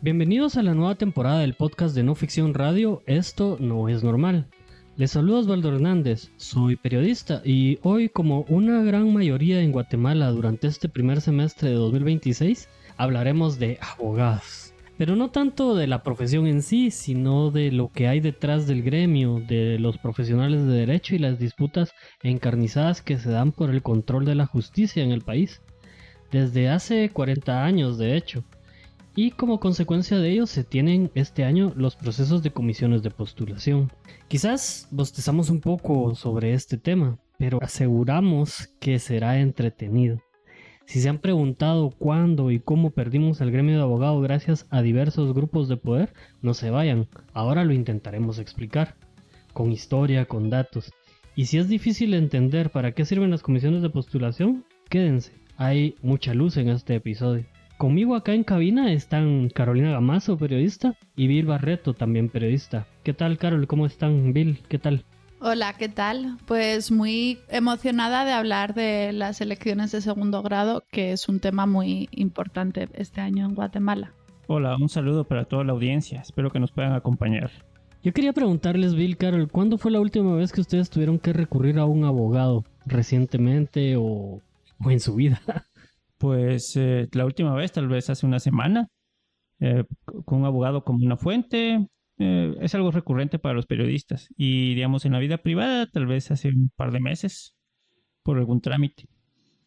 Bienvenidos a la nueva temporada del podcast de No Ficción Radio, Esto No Es Normal. Les saluda Osvaldo Hernández, soy periodista y hoy, como una gran mayoría en Guatemala durante este primer semestre de 2026, hablaremos de abogados. Pero no tanto de la profesión en sí, sino de lo que hay detrás del gremio, de los profesionales de derecho y las disputas encarnizadas que se dan por el control de la justicia en el país. Desde hace 40 años, de hecho. Y como consecuencia de ello se tienen este año los procesos de comisiones de postulación. Quizás bostezamos un poco sobre este tema, pero aseguramos que será entretenido. Si se han preguntado cuándo y cómo perdimos el gremio de abogados gracias a diversos grupos de poder, no se vayan, ahora lo intentaremos explicar, con historia, con datos. Y si es difícil entender para qué sirven las comisiones de postulación, quédense, hay mucha luz en este episodio. Conmigo acá en cabina están Carolina Gamazo, periodista, y Bill Barreto, también periodista. ¿Qué tal, Carol? ¿Cómo están, Bill? ¿Qué tal? Hola, ¿qué tal? Pues muy emocionada de hablar de las elecciones de segundo grado, que es un tema muy importante este año en Guatemala. Hola, un saludo para toda la audiencia. Espero que nos puedan acompañar. Yo quería preguntarles, Bill, Carol, ¿cuándo fue la última vez que ustedes tuvieron que recurrir a un abogado? ¿Recientemente o en su vida? Pues la última vez, tal vez hace una semana, con un abogado como una fuente, es algo recurrente para los periodistas. Y digamos, en la vida privada, tal vez hace un par de meses, por algún trámite.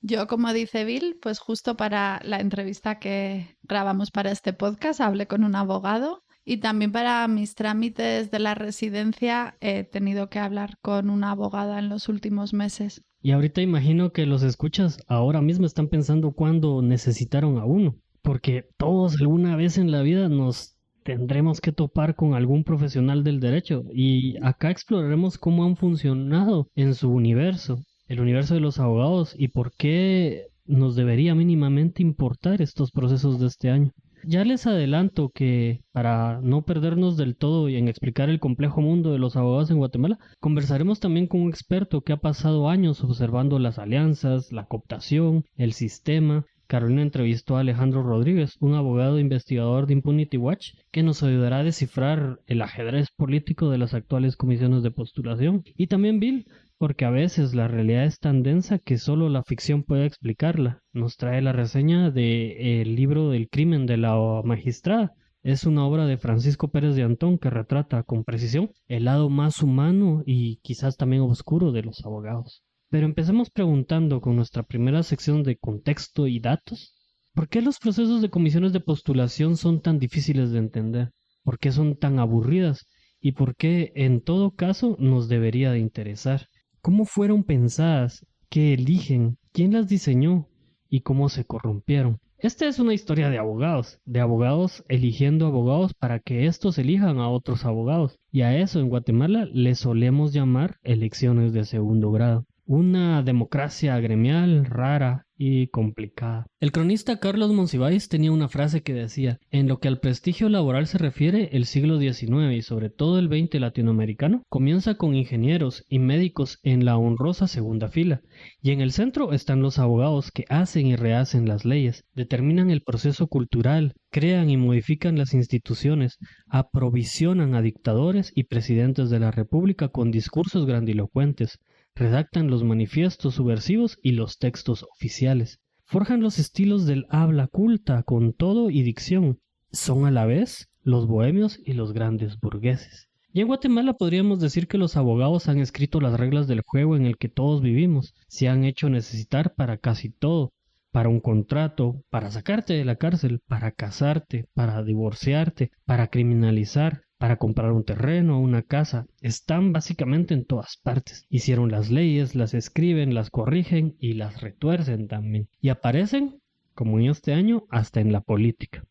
Yo, como dice Bill, pues justo para la entrevista que grabamos para este podcast, hablé con un abogado y también para mis trámites de la residencia he tenido que hablar con una abogada en los últimos meses. Y ahorita imagino que los escuchas ahora mismo están pensando cuándo necesitaron a uno, porque todos alguna vez en la vida nos tendremos que topar con algún profesional del derecho y acá exploraremos cómo han funcionado en su universo, el universo de los abogados y por qué nos debería mínimamente importar estos procesos de este año. Ya les adelanto que para no perdernos del todo y en explicar el complejo mundo de los abogados en Guatemala, conversaremos también con un experto que ha pasado años observando las alianzas, la cooptación, el sistema. Carolina entrevistó a Alejandro Rodríguez, un abogado investigador de Impunity Watch, que nos ayudará a descifrar el ajedrez político de las actuales comisiones de postulación. Y también Bill, porque a veces la realidad es tan densa que solo la ficción puede explicarla. Nos trae la reseña del libro del crimen de la magistrada. Es una obra de Francisco Pérez de Antón que retrata con precisión el lado más humano y quizás también oscuro de los abogados. Pero empecemos preguntando con nuestra primera sección de contexto y datos. ¿Por qué los procesos de comisiones de postulación son tan difíciles de entender? ¿Por qué son tan aburridas? ¿Y por qué en todo caso nos debería de interesar? ¿Cómo fueron pensadas? ¿Qué eligen? ¿Quién las diseñó? ¿Y cómo se corrompieron? Esta es una historia de abogados eligiendo abogados para que estos elijan a otros abogados. Y a eso en Guatemala le solemos llamar elecciones de segundo grado. Una democracia gremial rara y complicada. El cronista Carlos Monsiváis tenía una frase que decía: en lo que al prestigio laboral se refiere, el siglo XIX y sobre todo el XX latinoamericano comienza con ingenieros y médicos en la honrosa segunda fila, y en el centro están los abogados que hacen y rehacen las leyes, determinan el proceso cultural, crean y modifican las instituciones, aprovisionan a dictadores y presidentes de la República con discursos grandilocuentes, redactan los manifiestos subversivos y los textos oficiales. Forjan los estilos del habla culta con todo y dicción. Son a la vez los bohemios y los grandes burgueses. Y en Guatemala podríamos decir que los abogados han escrito las reglas del juego en el que todos vivimos. Se han hecho necesitar para casi todo. Para un contrato, para sacarte de la cárcel, para casarte, para divorciarte, para criminalizar, para comprar un terreno o una casa. Están básicamente en todas partes. Hicieron las leyes, las escriben, las corrigen y las retuercen también. Y aparecen, como en este año, hasta en la política.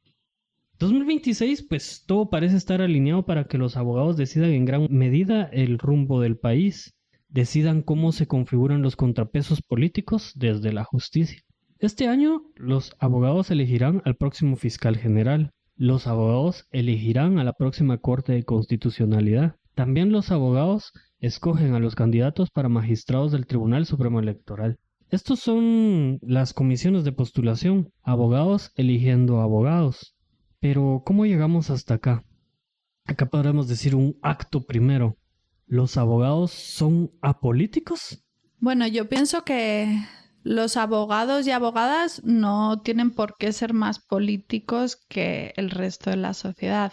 2026, pues todo parece estar alineado para que los abogados decidan en gran medida el rumbo del país, decidan cómo se configuran los contrapesos políticos desde la justicia. Este año los abogados elegirán al próximo fiscal general. Los abogados elegirán a la próxima Corte de Constitucionalidad. También los abogados escogen a los candidatos para magistrados del Tribunal Supremo Electoral. Estos son las comisiones de postulación, abogados eligiendo abogados. Pero, ¿cómo llegamos hasta acá? Acá podremos decir un acto primero. ¿Los abogados son apolíticos? Bueno, yo pienso que los abogados y abogadas no tienen por qué ser más políticos que el resto de la sociedad.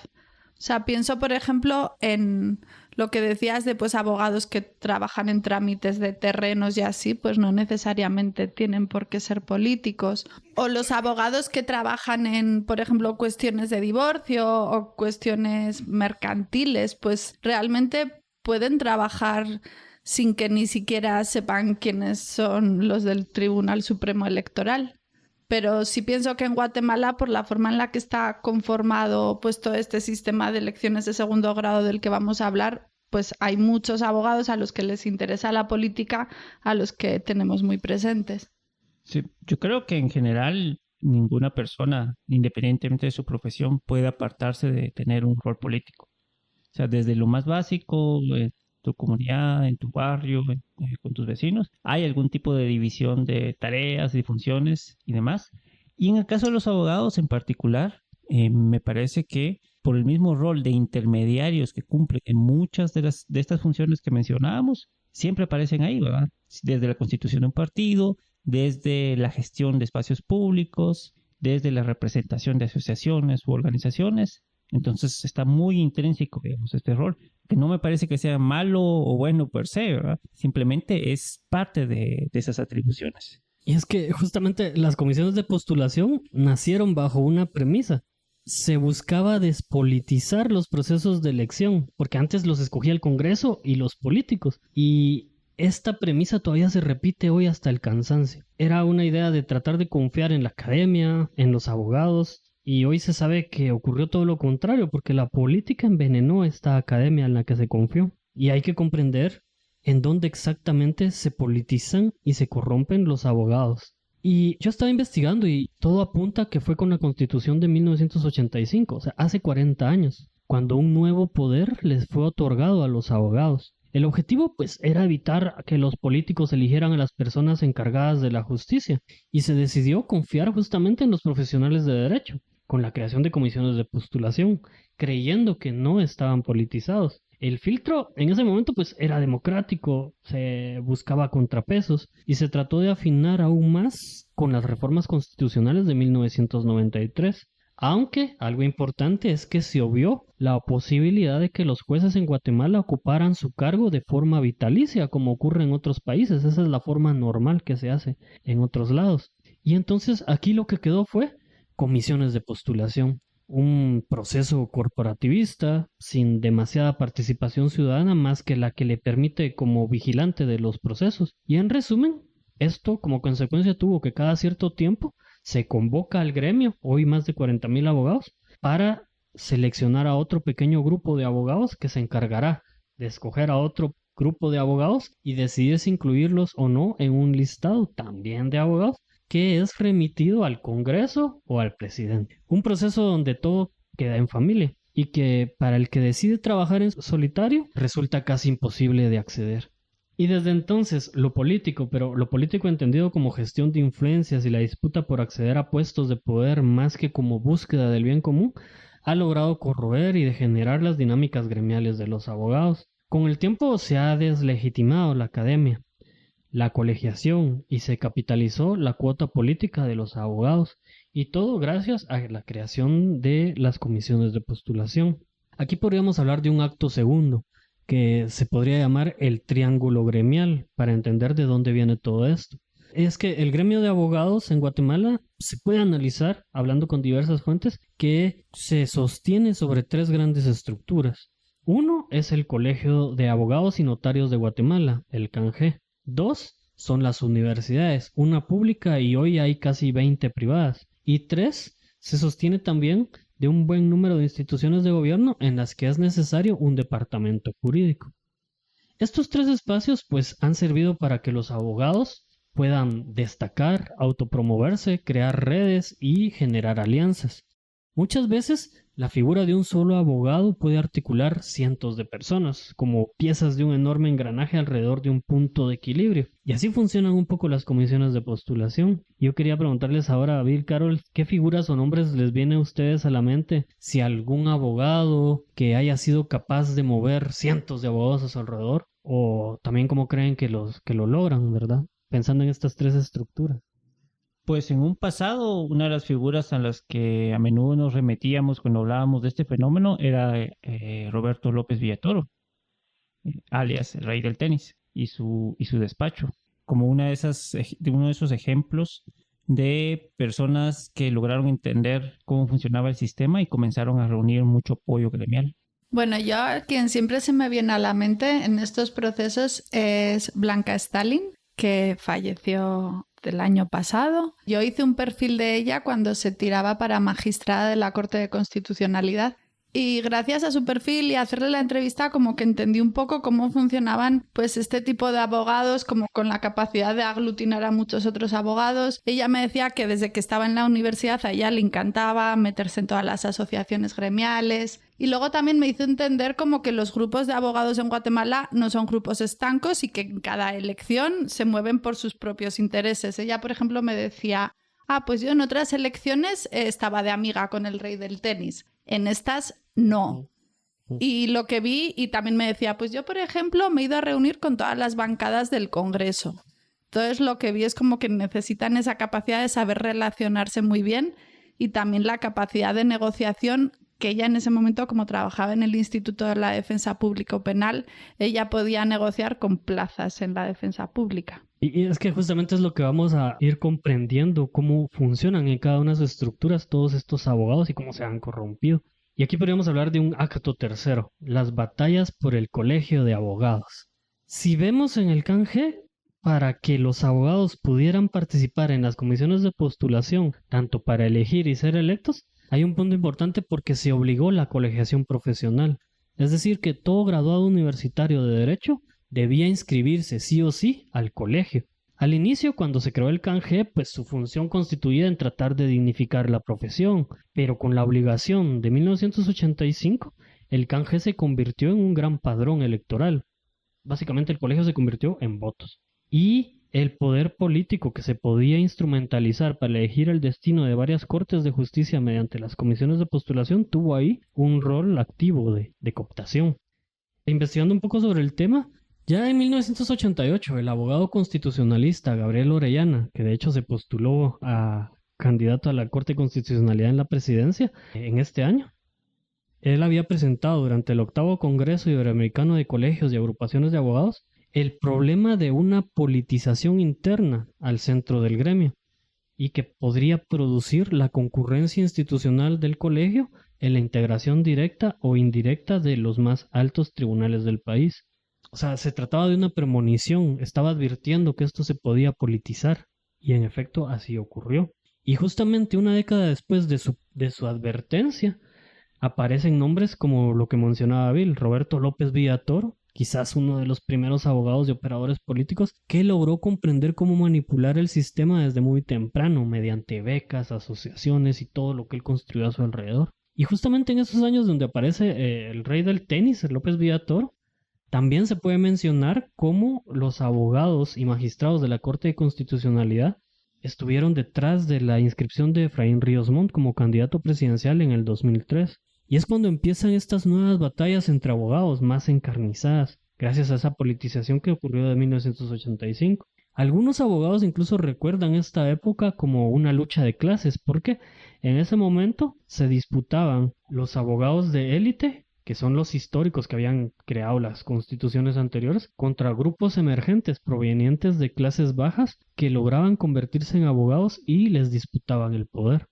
O sea, pienso, por ejemplo, en lo que decías de pues abogados que trabajan en trámites de terrenos y así, pues no necesariamente tienen por qué ser políticos. O los abogados que trabajan en, por ejemplo, cuestiones de divorcio o cuestiones mercantiles, pues realmente pueden trabajar sin que ni siquiera sepan quiénes son los del Tribunal Supremo Electoral. Pero sí pienso que en Guatemala, por la forma en la que está conformado pues todo este sistema de elecciones de segundo grado del que vamos a hablar, pues hay muchos abogados a los que les interesa la política, a los que tenemos muy presentes. Sí, yo creo que en general ninguna persona, independientemente de su profesión, puede apartarse de tener un rol político. O sea, desde lo más básico, en tu comunidad, en tu barrio, con tus vecinos, hay algún tipo de división de tareas y funciones y demás. Y en el caso de los abogados en particular, me parece que por el mismo rol de intermediarios que cumplen en muchas de estas funciones que mencionábamos, siempre aparecen ahí, ¿verdad? Desde la constitución de un partido, desde la gestión de espacios públicos, desde la representación de asociaciones u organizaciones. Entonces está muy intrínseco, digamos, este rol, que no me parece que sea malo o bueno per se, ¿verdad? Simplemente es parte de esas atribuciones. Y es que justamente las comisiones de postulación nacieron bajo una premisa. Se buscaba despolitizar los procesos de elección, porque antes los escogía el Congreso y los políticos. Y esta premisa todavía se repite hoy hasta el cansancio. Era una idea de tratar de confiar en la academia, en los abogados, y hoy se sabe que ocurrió todo lo contrario, porque la política envenenó esta academia en la que se confió. Y hay que comprender en dónde exactamente se politizan y se corrompen los abogados. Y yo estaba investigando y todo apunta que fue con la Constitución de 1985, o sea, hace 40 años, cuando un nuevo poder les fue otorgado a los abogados. El objetivo, pues, era evitar que los políticos eligieran a las personas encargadas de la justicia, y se decidió confiar justamente en los profesionales de derecho, con la creación de comisiones de postulación, creyendo que no estaban politizados. El filtro en ese momento pues era democrático, se buscaba contrapesos y se trató de afinar aún más con las reformas constitucionales de 1993. Aunque algo importante es que se obvió la posibilidad de que los jueces en Guatemala ocuparan su cargo de forma vitalicia, como ocurre en otros países. Esa es la forma normal que se hace en otros lados. Y entonces aquí lo que quedó fue comisiones de postulación, un proceso corporativista sin demasiada participación ciudadana más que la que le permite como vigilante de los procesos. Y en resumen, esto como consecuencia tuvo que cada cierto tiempo se convoca al gremio, hoy más de 40,000 abogados, para seleccionar a otro pequeño grupo de abogados que se encargará de escoger a otro grupo de abogados y decidir si incluirlos o no en un listado también de abogados que es remitido al Congreso o al presidente. Un proceso donde todo queda en familia y que para el que decide trabajar en solitario resulta casi imposible de acceder. Y desde entonces lo político, pero lo político entendido como gestión de influencias y la disputa por acceder a puestos de poder más que como búsqueda del bien común, ha logrado corroer y degenerar las dinámicas gremiales de los abogados. Con el tiempo se ha deslegitimado la academia, la colegiación y se capitalizó la cuota política de los abogados, y todo gracias a la creación de las comisiones de postulación. Aquí podríamos hablar de un acto segundo, que se podría llamar el triángulo gremial, para entender de dónde viene todo esto. Es que el gremio de abogados en Guatemala se puede analizar, hablando con diversas fuentes, que se sostiene sobre tres grandes estructuras. Uno es el Colegio de Abogados y Notarios de Guatemala, el CANGE. Dos son las universidades, una pública y hoy hay casi 20 privadas. Y tres, se sostiene también de un buen número de instituciones de gobierno en las que es necesario un departamento jurídico. Estos tres espacios pues han servido para que los abogados puedan destacar, autopromoverse, crear redes y generar alianzas. Muchas veces La figura de un solo abogado puede articular cientos de personas, como piezas de un enorme engranaje alrededor de un punto de equilibrio. Y así funcionan un poco las comisiones de postulación. Yo quería preguntarles ahora, Bill, Carol, ¿qué figuras o nombres les viene a ustedes a la mente? Si algún abogado que haya sido capaz de mover cientos de abogados a su alrededor, o también cómo creen que lo logran, ¿verdad? Pensando en estas tres estructuras. Pues en un pasado, una de las figuras a las que a menudo nos remetíamos cuando hablábamos de este fenómeno era Roberto López Villatoro, alias el rey del tenis, y su despacho, como uno de esos ejemplos de personas que lograron entender cómo funcionaba el sistema y comenzaron a reunir mucho apoyo gremial. Bueno, yo quien siempre se me viene a la mente en estos procesos es Blanca Stalin, que falleció del año pasado. Yo hice un perfil de ella cuando se tiraba para magistrada de la Corte de Constitucionalidad. Y gracias a su perfil y a hacerle la entrevista como que entendí un poco cómo funcionaban pues este tipo de abogados, como con la capacidad de aglutinar a muchos otros abogados. Ella me decía que desde que estaba en la universidad a ella le encantaba meterse en todas las asociaciones gremiales. Y luego también me hizo entender como que los grupos de abogados en Guatemala no son grupos estancos y que en cada elección se mueven por sus propios intereses. Ella, por ejemplo, me decía, pues yo en otras elecciones estaba de amiga con el rey del tenis. En estas, no. Y lo que vi, y también me decía, pues yo, por ejemplo, me he ido a reunir con todas las bancadas del Congreso. Entonces, lo que vi es como que necesitan esa capacidad de saber relacionarse muy bien y también la capacidad de negociación que ella en ese momento, como trabajaba en el Instituto de la Defensa Público Penal, ella podía negociar con plazas en la defensa pública. Y es que justamente es lo que vamos a ir comprendiendo, cómo funcionan en cada una de sus estructuras todos estos abogados y cómo se han corrompido. Y aquí podríamos hablar de un acto tercero, las batallas por el colegio de abogados. Si vemos en el canje, para que los abogados pudieran participar en las comisiones de postulación, tanto para elegir y ser electos, hay un punto importante porque se obligó la colegiación profesional. Es decir, que todo graduado universitario de Derecho debía inscribirse sí o sí al colegio. Al inicio, cuando se creó el canje, pues su función constituía en tratar de dignificar la profesión, pero con la obligación de 1985, el canje se convirtió en un gran padrón electoral. Básicamente el colegio se convirtió en votos. Y el poder político que se podía instrumentalizar para elegir el destino de varias cortes de justicia mediante las comisiones de postulación tuvo ahí un rol activo de cooptación. Investigando un poco sobre el tema, ya en 1988, el abogado constitucionalista Gabriel Orellana, que de hecho se postuló a candidato a la Corte de Constitucionalidad en la presidencia en este año, él había presentado durante el 8º Congreso Iberoamericano de Colegios y Agrupaciones de Abogados el problema de una politización interna al centro del gremio y que podría producir la concurrencia institucional del colegio en la integración directa o indirecta de los más altos tribunales del país. O sea, se trataba de una premonición, estaba advirtiendo que esto se podía politizar, y en efecto así ocurrió. Y justamente una década después de su advertencia, aparecen nombres como lo que mencionaba Bill, Roberto López Villatoro, quizás uno de los primeros abogados y operadores políticos que logró comprender cómo manipular el sistema desde muy temprano, mediante becas, asociaciones y todo lo que él construyó a su alrededor. Y justamente en esos años donde aparece el rey del tenis, el López Villatoro, también se puede mencionar cómo los abogados y magistrados de la Corte de Constitucionalidad estuvieron detrás de la inscripción de Efraín Ríos Montt como candidato presidencial en el 2003. Y es cuando empiezan estas nuevas batallas entre abogados más encarnizadas, gracias a esa politización que ocurrió de 1985. Algunos abogados incluso recuerdan esta época como una lucha de clases, porque en ese momento se disputaban los abogados de élite, que son los históricos que habían creado las constituciones anteriores, contra grupos emergentes provenientes de clases bajas que lograban convertirse en abogados y les disputaban el poder.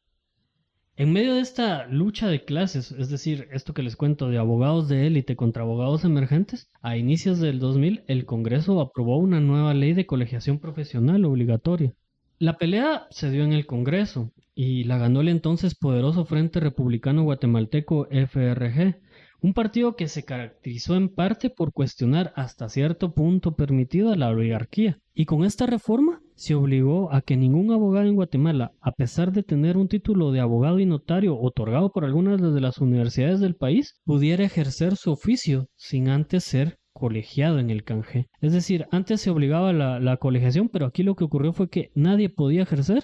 En medio de esta lucha de clases, es decir, esto que les cuento de abogados de élite contra abogados emergentes, a inicios del 2000 el Congreso aprobó una nueva ley de colegiación profesional obligatoria. La pelea se dio en el Congreso y la ganó el entonces poderoso Frente Republicano Guatemalteco FRG, Un partido que se caracterizó en parte por cuestionar hasta cierto punto permitida la oligarquía. Y con esta reforma se obligó a que ningún abogado en Guatemala, a pesar de tener un título de abogado y notario otorgado por algunas de las universidades del país, pudiera ejercer su oficio sin antes ser colegiado en el canje. Es decir, antes se obligaba a la colegiación, pero aquí lo que ocurrió fue que nadie podía ejercer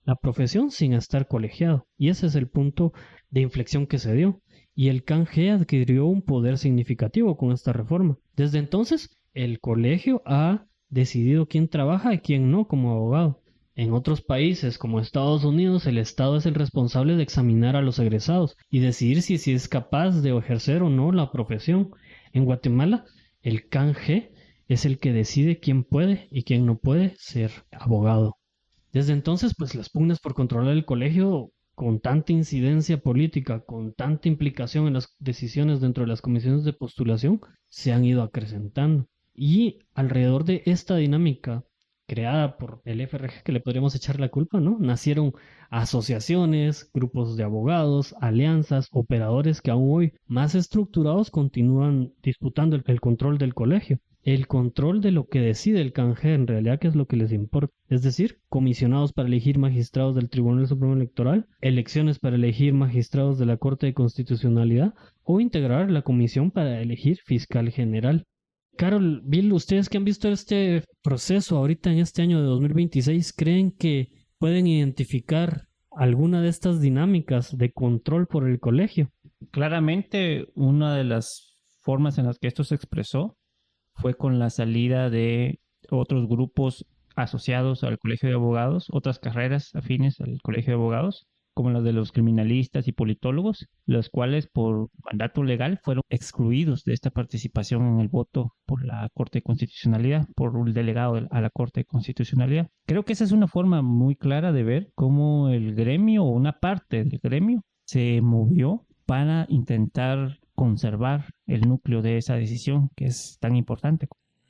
la profesión sin estar colegiado. Y ese es el punto de inflexión que se dio. Y el canje adquirió un poder significativo con esta reforma. Desde entonces, el colegio ha decidido quién trabaja y quién no como abogado. En otros países como Estados Unidos, el Estado es el responsable de examinar a los egresados y decidir si es capaz de ejercer o no la profesión. En Guatemala, el canje es el que decide quién puede y quién no puede ser abogado. Desde entonces, pues las pugnas por controlar el colegio, con tanta incidencia política, con tanta implicación en las decisiones dentro de las comisiones de postulación, se han ido acrecentando. Y alrededor de esta dinámica creada por el FRG, que le podríamos echar la culpa, ¿no? Nacieron asociaciones, grupos de abogados, alianzas, operadores que aún hoy más estructurados continúan disputando el control del colegio. El control de lo que decide el canje en realidad, que es lo que les importa. Es decir, comisionados para elegir magistrados del Tribunal Supremo Electoral, elecciones para elegir magistrados de la Corte de Constitucionalidad o integrar la comisión para elegir fiscal general. Carol, Bill, ustedes que han visto este proceso ahorita en este año de 2026, ¿creen que pueden identificar alguna de estas dinámicas de control por el colegio? Claramente, una de las formas en las que esto se expresó fue con la salida de otros grupos asociados al Colegio de Abogados, otras carreras afines al Colegio de Abogados, como las de los criminalistas y politólogos, los cuales por mandato legal fueron excluidos de esta participación en el voto por la Corte de Constitucionalidad, por el delegado a la Corte de Constitucionalidad. Creo que esa es una forma muy clara de ver cómo el gremio o una parte del gremio se movió para intentar conservar el núcleo de esa decisión que es tan importante,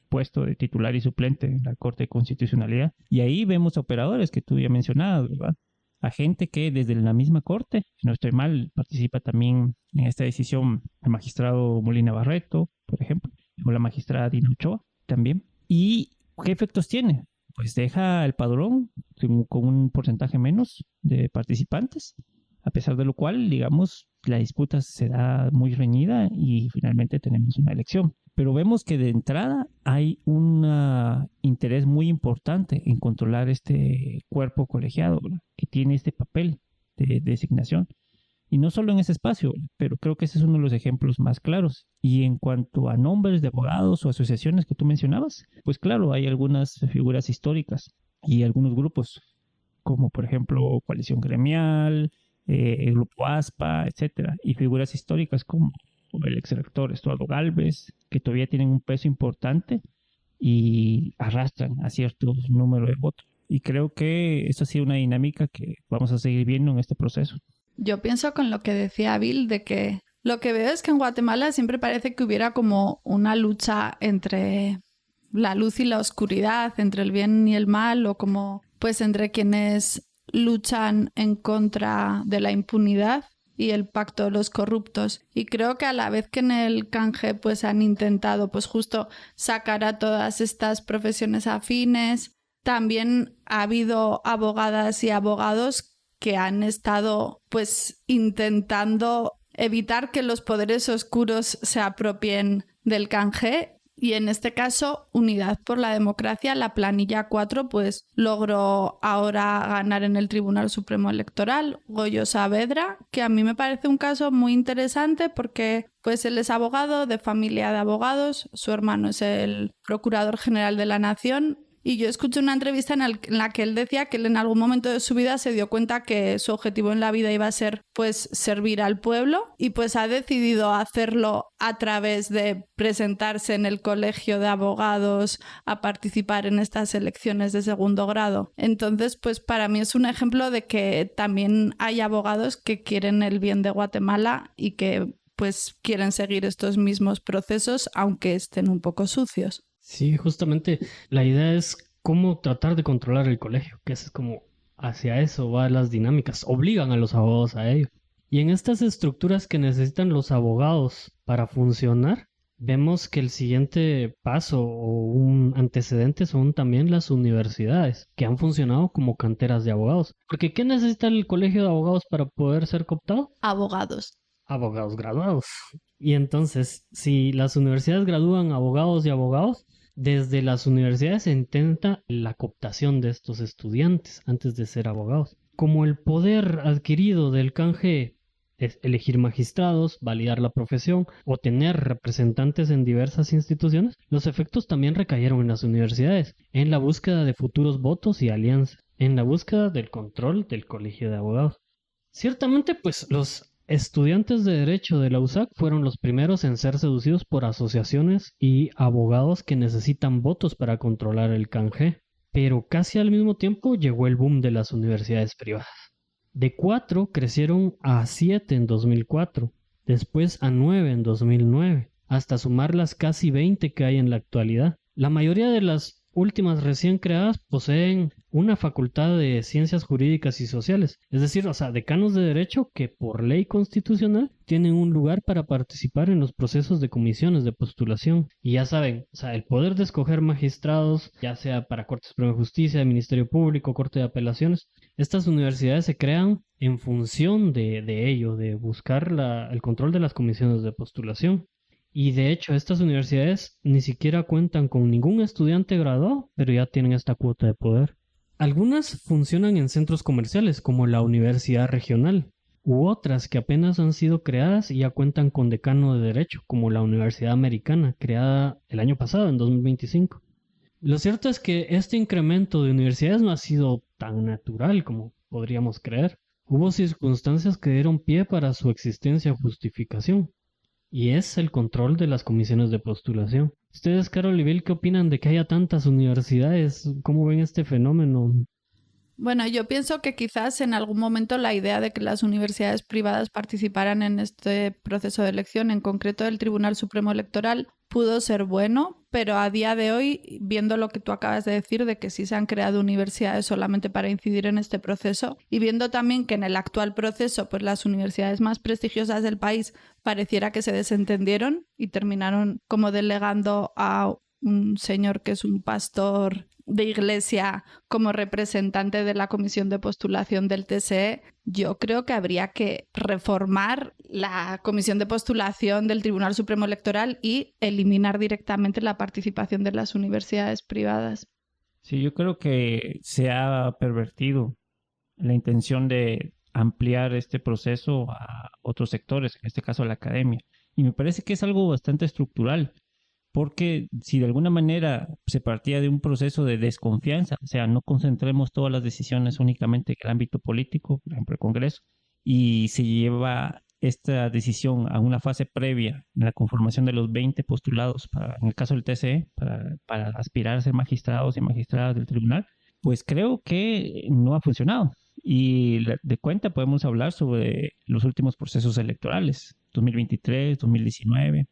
puesto de titular y suplente en la Corte de Constitucionalidad. Y ahí vemos operadores que tú ya mencionabas, ¿verdad? A gente que desde la misma Corte, si no estoy mal, participa también en esta decisión el magistrado Molina Barreto, por ejemplo, o la magistrada Dina Ochoa también. ¿Y qué efectos tiene? Pues deja el padrón con un porcentaje menos de participantes, a pesar de lo cual, digamos, la disputa se da muy reñida y finalmente tenemos una elección. Pero vemos que de entrada hay un interés muy importante en controlar este cuerpo colegiado, ¿verdad?, que tiene este papel de designación. Y no solo en ese espacio, pero creo que ese es uno de los ejemplos más claros. Y en cuanto a nombres de abogados o asociaciones que tú mencionabas, pues claro, hay algunas figuras históricas y algunos grupos, como por ejemplo Coalición Gremial, el Grupo ASPA, etcétera, y figuras históricas como el exrector Estuardo Gálvez, que todavía tienen un peso importante y arrastran a cierto número de votos. Y creo que eso ha sido una dinámica que vamos a seguir viendo en este proceso. Yo pienso con lo que decía Bill, de que lo que veo es que en Guatemala siempre parece que hubiera como una lucha entre la luz y la oscuridad, entre el bien y el mal, o como pues entre quienes luchan en contra de la impunidad y el pacto de los corruptos. Y creo que a la vez que en el canje pues han intentado pues justo sacar a todas estas profesiones afines, también ha habido abogadas y abogados que han estado pues intentando evitar que los poderes oscuros se apropien del canje. Y en este caso, Unidad por la Democracia, la planilla 4, pues logró ahora ganar en el Tribunal Supremo Electoral Goyo Saavedra, que a mí me parece un caso muy interesante porque pues él es abogado de familia de abogados, su hermano es el Procurador General de la Nación. Y yo escuché una entrevista en la que él decía que él en algún momento de su vida se dio cuenta que su objetivo en la vida iba a ser pues servir al pueblo y pues ha decidido hacerlo a través de presentarse en el colegio de abogados a participar en estas elecciones de segundo grado. Entonces pues para mí es un ejemplo de que también hay abogados que quieren el bien de Guatemala y que pues quieren seguir estos mismos procesos aunque estén un poco sucios. Sí, justamente la idea es cómo tratar de controlar el colegio, que es como hacia eso va las dinámicas, obligan a los abogados a ello. Y en estas estructuras que necesitan los abogados para funcionar, vemos que el siguiente paso o un antecedente son también las universidades, que han funcionado como canteras de abogados. Porque ¿qué necesita el colegio de abogados para poder ser cooptado? Abogados. Abogados graduados. Y entonces, si las universidades gradúan abogados y abogados, desde las universidades se intenta la cooptación de estos estudiantes antes de ser abogados. Como el poder adquirido del canje es elegir magistrados, validar la profesión o tener representantes en diversas instituciones, los efectos también recayeron en las universidades, en la búsqueda de futuros votos y alianzas, en la búsqueda del control del colegio de abogados. Ciertamente, pues los estudiantes de Derecho de la USAC fueron los primeros en ser seducidos por asociaciones y abogados que necesitan votos para controlar el canje, pero casi al mismo tiempo llegó el boom de las universidades privadas. De 4 crecieron a 7 en 2004, después a 9 en 2009, hasta sumar las casi 20 que hay en la actualidad. La mayoría de las últimas recién creadas poseen una facultad de ciencias jurídicas y sociales, es decir, decanos de derecho que por ley constitucional tienen un lugar para participar en los procesos de comisiones de postulación. Y ya saben, el poder de escoger magistrados, ya sea para Corte Suprema de Justicia, Ministerio Público, Corte de Apelaciones, estas universidades se crean en función de ello, de buscar el control de las comisiones de postulación. Y de hecho, estas universidades ni siquiera cuentan con ningún estudiante graduado, pero ya tienen esta cuota de poder. Algunas funcionan en centros comerciales, como la Universidad Regional, u otras que apenas han sido creadas y ya cuentan con decano de derecho, como la Universidad Americana, creada el año pasado, en 2025. Lo cierto es que este incremento de universidades no ha sido tan natural como podríamos creer. Hubo circunstancias que dieron pie para su existencia o justificación, y es el control de las comisiones de postulación. ¿Ustedes, Carol y Bill, qué opinan de que haya tantas universidades? ¿Cómo ven este fenómeno? Bueno, yo pienso que quizás en algún momento la idea de que las universidades privadas participaran en este proceso de elección, en concreto el Tribunal Supremo Electoral, pudo ser bueno, pero a día de hoy, viendo lo que tú acabas de decir, de que sí se han creado universidades solamente para incidir en este proceso, y viendo también que en el actual proceso, pues las universidades más prestigiosas del país pareciera que se desentendieron y terminaron como delegando a un señor que es un pastor de iglesia como representante de la comisión de postulación del TSE, yo creo que habría que reformar la comisión de postulación del Tribunal Supremo Electoral y eliminar directamente la participación de las universidades privadas. Sí, yo creo que se ha pervertido la intención de ampliar este proceso a otros sectores, en este caso a la academia. Y me parece que es algo bastante estructural. Porque si de alguna manera se partía de un proceso de desconfianza, o sea, no concentremos todas las decisiones únicamente en el ámbito político, por ejemplo, el Congreso, y se lleva esta decisión a una fase previa en la conformación de los 20 postulados, en el caso del TSE, para aspirar a ser magistrados y magistradas del tribunal, pues creo que no ha funcionado. Y de cuenta podemos hablar sobre los últimos procesos electorales, 2023, 2019.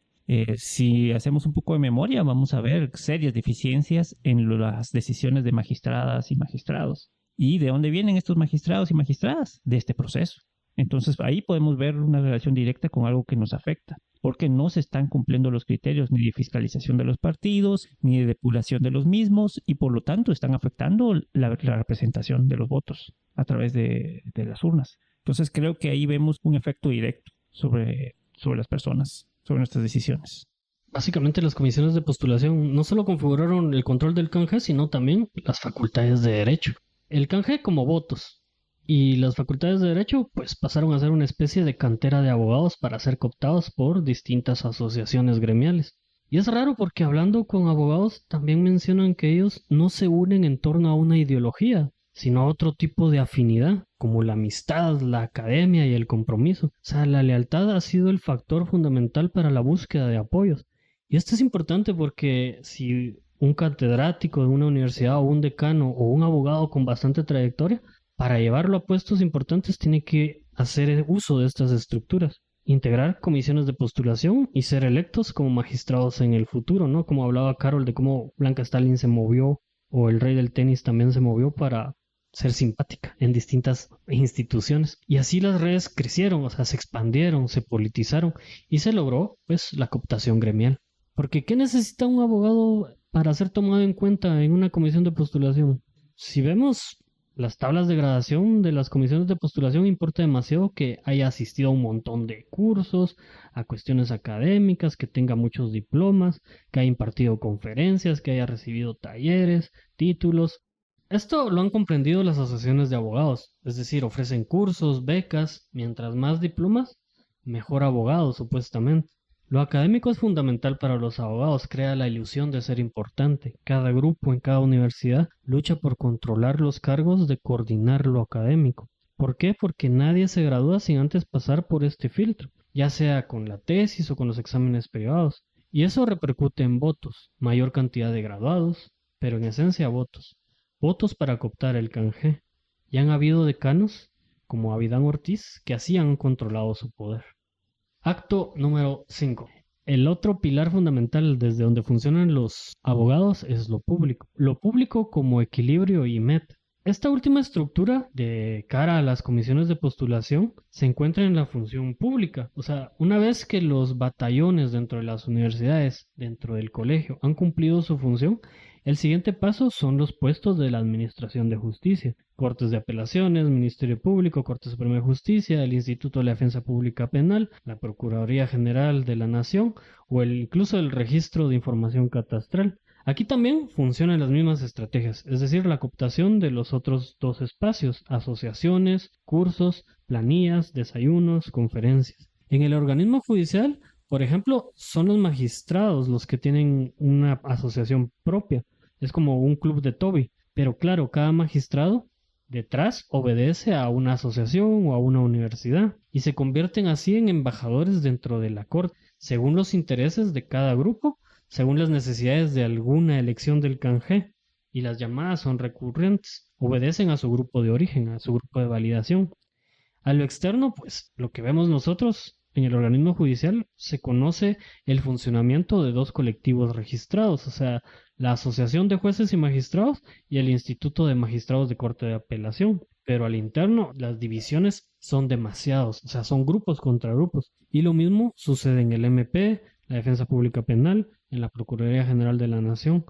Si hacemos un poco de memoria, vamos a ver serias deficiencias en las decisiones de magistradas y magistrados. ¿Y de dónde vienen estos magistrados y magistradas? De este proceso. Entonces ahí podemos ver una relación directa con algo que nos afecta, porque no se están cumpliendo los criterios ni de fiscalización de los partidos, ni de depuración de los mismos, y por lo tanto están afectando la representación de los votos a través de las urnas. Entonces creo que ahí vemos un efecto directo sobre las personas, sobre nuestras decisiones. Básicamente las comisiones de postulación no solo configuraron el control del canje, sino también las facultades de derecho. El canje como votos y las facultades de derecho pues pasaron a ser una especie de cantera de abogados para ser cooptados por distintas asociaciones gremiales. Y es raro porque hablando con abogados también mencionan que ellos no se unen en torno a una ideología, sino a otro tipo de afinidad, como la amistad, la academia y el compromiso. La lealtad ha sido el factor fundamental para la búsqueda de apoyos. Y esto es importante porque si un catedrático de una universidad o un decano o un abogado con bastante trayectoria, para llevarlo a puestos importantes tiene que hacer uso de estas estructuras, integrar comisiones de postulación y ser electos como magistrados en el futuro, ¿no? Como hablaba Carol de cómo Blanca Stalin se movió o el rey del tenis también se movió para ser simpática en distintas instituciones. Y así las redes crecieron, o sea, se expandieron, se politizaron y se logró, pues, la cooptación gremial. Porque ¿qué necesita un abogado para ser tomado en cuenta en una comisión de postulación? Si vemos las tablas de gradación de las comisiones de postulación, importa demasiado que haya asistido a un montón de cursos, a cuestiones académicas, que tenga muchos diplomas, que haya impartido conferencias, que haya recibido talleres, títulos. Esto lo han comprendido las asociaciones de abogados, es decir, ofrecen cursos, becas, mientras más diplomas, mejor abogado, supuestamente. Lo académico es fundamental para los abogados, crea la ilusión de ser importante. Cada grupo en cada universidad lucha por controlar los cargos de coordinar lo académico. ¿Por qué? Porque nadie se gradúa sin antes pasar por este filtro, ya sea con la tesis o con los exámenes privados. Y eso repercute en votos, mayor cantidad de graduados, pero en esencia votos. Votos para cooptar el canje. Ya han habido decanos, como Abidán Ortiz, que así han controlado su poder. Acto número 5. El otro pilar fundamental desde donde funcionan los abogados es lo público. Lo público como equilibrio y meta. Esta última estructura de cara a las comisiones de postulación se encuentra en la función pública. O sea, una vez que los batallones dentro de las universidades, dentro del colegio, han cumplido su función, el siguiente paso son los puestos de la Administración de Justicia, Cortes de Apelaciones, Ministerio Público, Corte Suprema de Justicia, el Instituto de la Defensa Pública Penal, la Procuraduría General de la Nación o incluso el Registro de Información Catastral. Aquí también funcionan las mismas estrategias, es decir, la cooptación de los otros dos espacios, asociaciones, cursos, planillas, desayunos, conferencias. En el organismo judicial, por ejemplo, son los magistrados los que tienen una asociación propia. Es como un club de Toby, pero claro, cada magistrado detrás obedece a una asociación o a una universidad y se convierten así en embajadores dentro de la corte, según los intereses de cada grupo, según las necesidades de alguna elección del canje, y las llamadas son recurrentes, obedecen a su grupo de origen, a su grupo de validación. A lo externo, pues, lo que vemos nosotros en el organismo judicial se conoce el funcionamiento de dos colectivos registrados, o sea, la Asociación de Jueces y Magistrados y el Instituto de Magistrados de Corte de Apelación. Pero al interno las divisiones son demasiados, o sea, son grupos contra grupos. Y lo mismo sucede en el MP, la Defensa Pública Penal, en la Procuraduría General de la Nación.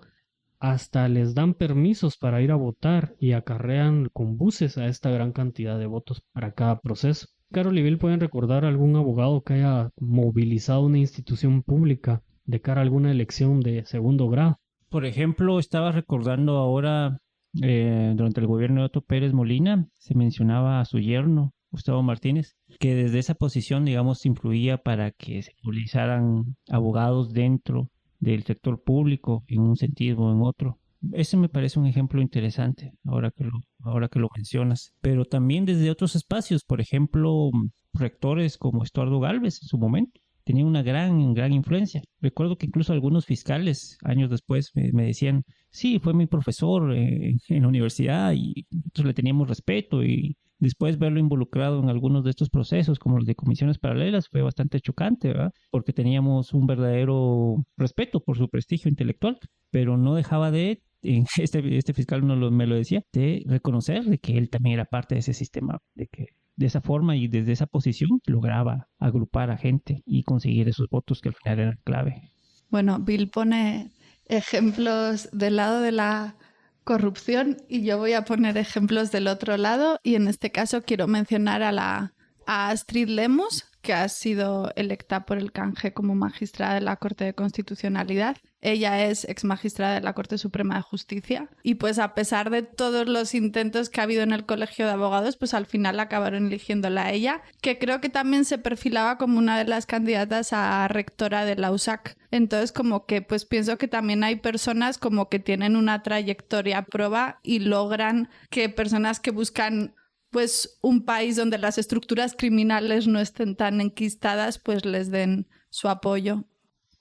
Hasta les dan permisos para ir a votar y acarrean con buses a esta gran cantidad de votos para cada proceso. Carol y Bill, ¿pueden recordar algún abogado que haya movilizado una institución pública de cara a alguna elección de segundo grado? Por ejemplo, estaba recordando ahora, durante el gobierno de Otto Pérez Molina, se mencionaba a su yerno, Gustavo Martínez, que desde esa posición, digamos, influía para que se movilizaran abogados dentro del sector público en un sentido o en otro. Ese me parece un ejemplo interesante ahora que lo mencionas. Pero también desde otros espacios, por ejemplo, rectores como Estuardo Gálvez en su momento tenían una gran influencia. Recuerdo que incluso algunos fiscales años después me decían, sí, fue mi profesor en la universidad y nosotros le teníamos respeto, y después verlo involucrado en algunos de estos procesos, como los de comisiones paralelas, fue bastante chocante, ¿verdad? Porque teníamos un verdadero respeto por su prestigio intelectual, pero no dejaba de, este fiscal me lo decía, de reconocer de que él también era parte de ese sistema, de que de esa forma y desde esa posición lograba agrupar a gente y conseguir esos votos que al final eran clave. Bueno, Bill pone ejemplos del lado de la corrupción y yo voy a poner ejemplos del otro lado, y en este caso quiero mencionar a Astrid Lemus, que ha sido electa por el canje como magistrada de la Corte de Constitucionalidad. Ella es ex magistrada de la Corte Suprema de Justicia y pues a pesar de todos los intentos que ha habido en el Colegio de Abogados, pues al final acabaron eligiéndola a ella, que creo que también se perfilaba como una de las candidatas a rectora de la USAC. Entonces como que pues pienso que también hay personas como que tienen una trayectoria proba y logran que personas que buscan pues un país donde las estructuras criminales no estén tan enquistadas, pues les den su apoyo.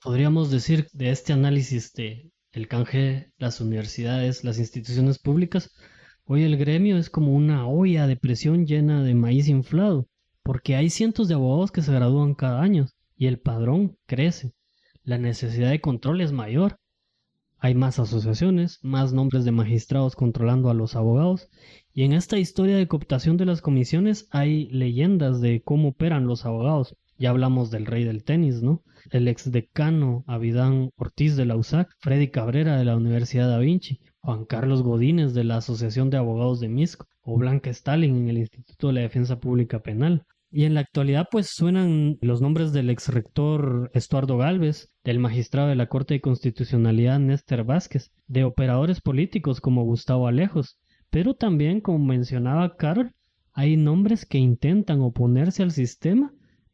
Podríamos decir de este análisis de el canje, las universidades, las instituciones públicas, hoy el gremio es como una olla de presión llena de maíz inflado, porque hay cientos de abogados que se gradúan cada año y el padrón crece. La necesidad de control es mayor. Hay más asociaciones, más nombres de magistrados controlando a los abogados, y en esta historia de cooptación de las comisiones hay leyendas de cómo operan los abogados. Ya hablamos del rey del tenis, ¿no? El exdecano Abidán Ortiz de la USAC, Freddy Cabrera de la Universidad Da Vinci, Juan Carlos Godínez de la Asociación de Abogados de Misco, o Blanca Stalin en el Instituto de la Defensa Pública Penal. Y en la actualidad pues suenan los nombres del ex rector Estuardo Gálvez, del magistrado de la Corte de Constitucionalidad Néstor Vázquez, de operadores políticos como Gustavo Alejos, pero también, como mencionaba Carol, hay nombres que intentan oponerse al sistema,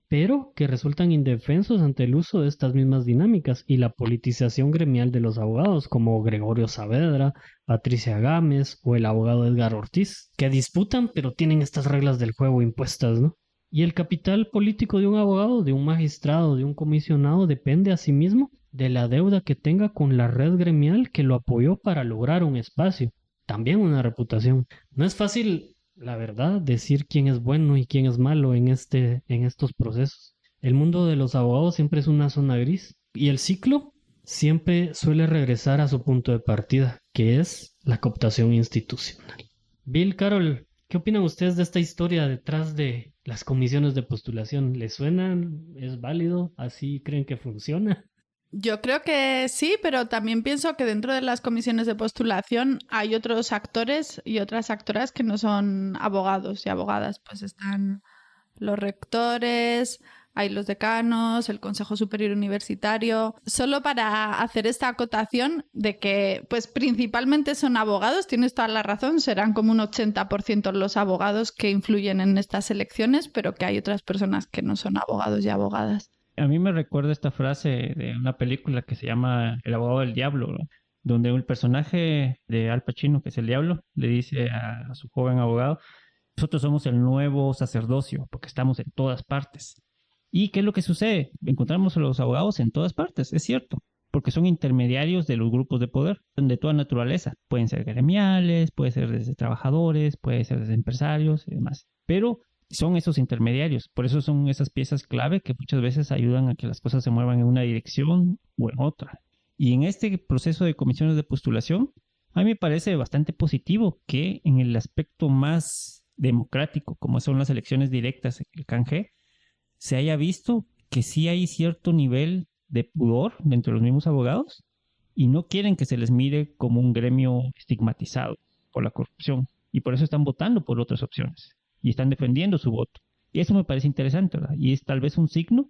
pero que resultan indefensos ante el uso de estas mismas dinámicas y la politización gremial de los abogados, como Gregorio Saavedra, Patricia Gámez o el abogado Edgar Ortiz, que disputan pero tienen estas reglas del juego impuestas, ¿no? Y el capital político de un abogado, de un magistrado, de un comisionado, depende asimismo de la deuda que tenga con la red gremial que lo apoyó para lograr un espacio, también una reputación. No es fácil, la verdad, decir quién es bueno y quién es malo en estos procesos. El mundo de los abogados siempre es una zona gris y el ciclo siempre suele regresar a su punto de partida, que es la cooptación institucional. Bill, Carol, ¿qué opinan ustedes de esta historia detrás de las comisiones de postulación? ¿Les suenan? ¿Es válido? ¿Así creen que funciona? Yo creo que sí, pero también pienso que dentro de las comisiones de postulación hay otros actores y otras actoras que no son abogados y abogadas. Pues están los rectores, hay los decanos, el Consejo Superior Universitario. Solo para hacer esta acotación de que pues principalmente son abogados, tienes toda la razón, serán como un 80% los abogados que influyen en estas elecciones, pero que hay otras personas que no son abogados y abogadas. A mí me recuerda esta frase de una película que se llama El abogado del diablo, ¿no? Donde el personaje de Al Pacino, que es el diablo, le dice a su joven abogado: nosotros somos el nuevo sacerdocio porque estamos en todas partes. ¿Y qué es lo que sucede? Encontramos a los abogados en todas partes, es cierto, porque son intermediarios de los grupos de poder, de toda naturaleza. Pueden ser gremiales, puede ser desde trabajadores, puede ser desde empresarios y demás. Pero son esos intermediarios, por eso son esas piezas clave que muchas veces ayudan a que las cosas se muevan en una dirección o en otra. Y en este proceso de comisiones de postulación, a mí me parece bastante positivo que en el aspecto más democrático, como son las elecciones directas en el canje, se haya visto que sí hay cierto nivel de pudor dentro de los mismos abogados y no quieren que se les mire como un gremio estigmatizado por la corrupción, y por eso están votando por otras opciones y están defendiendo su voto. Y eso me parece interesante, ¿verdad? Y es tal vez un signo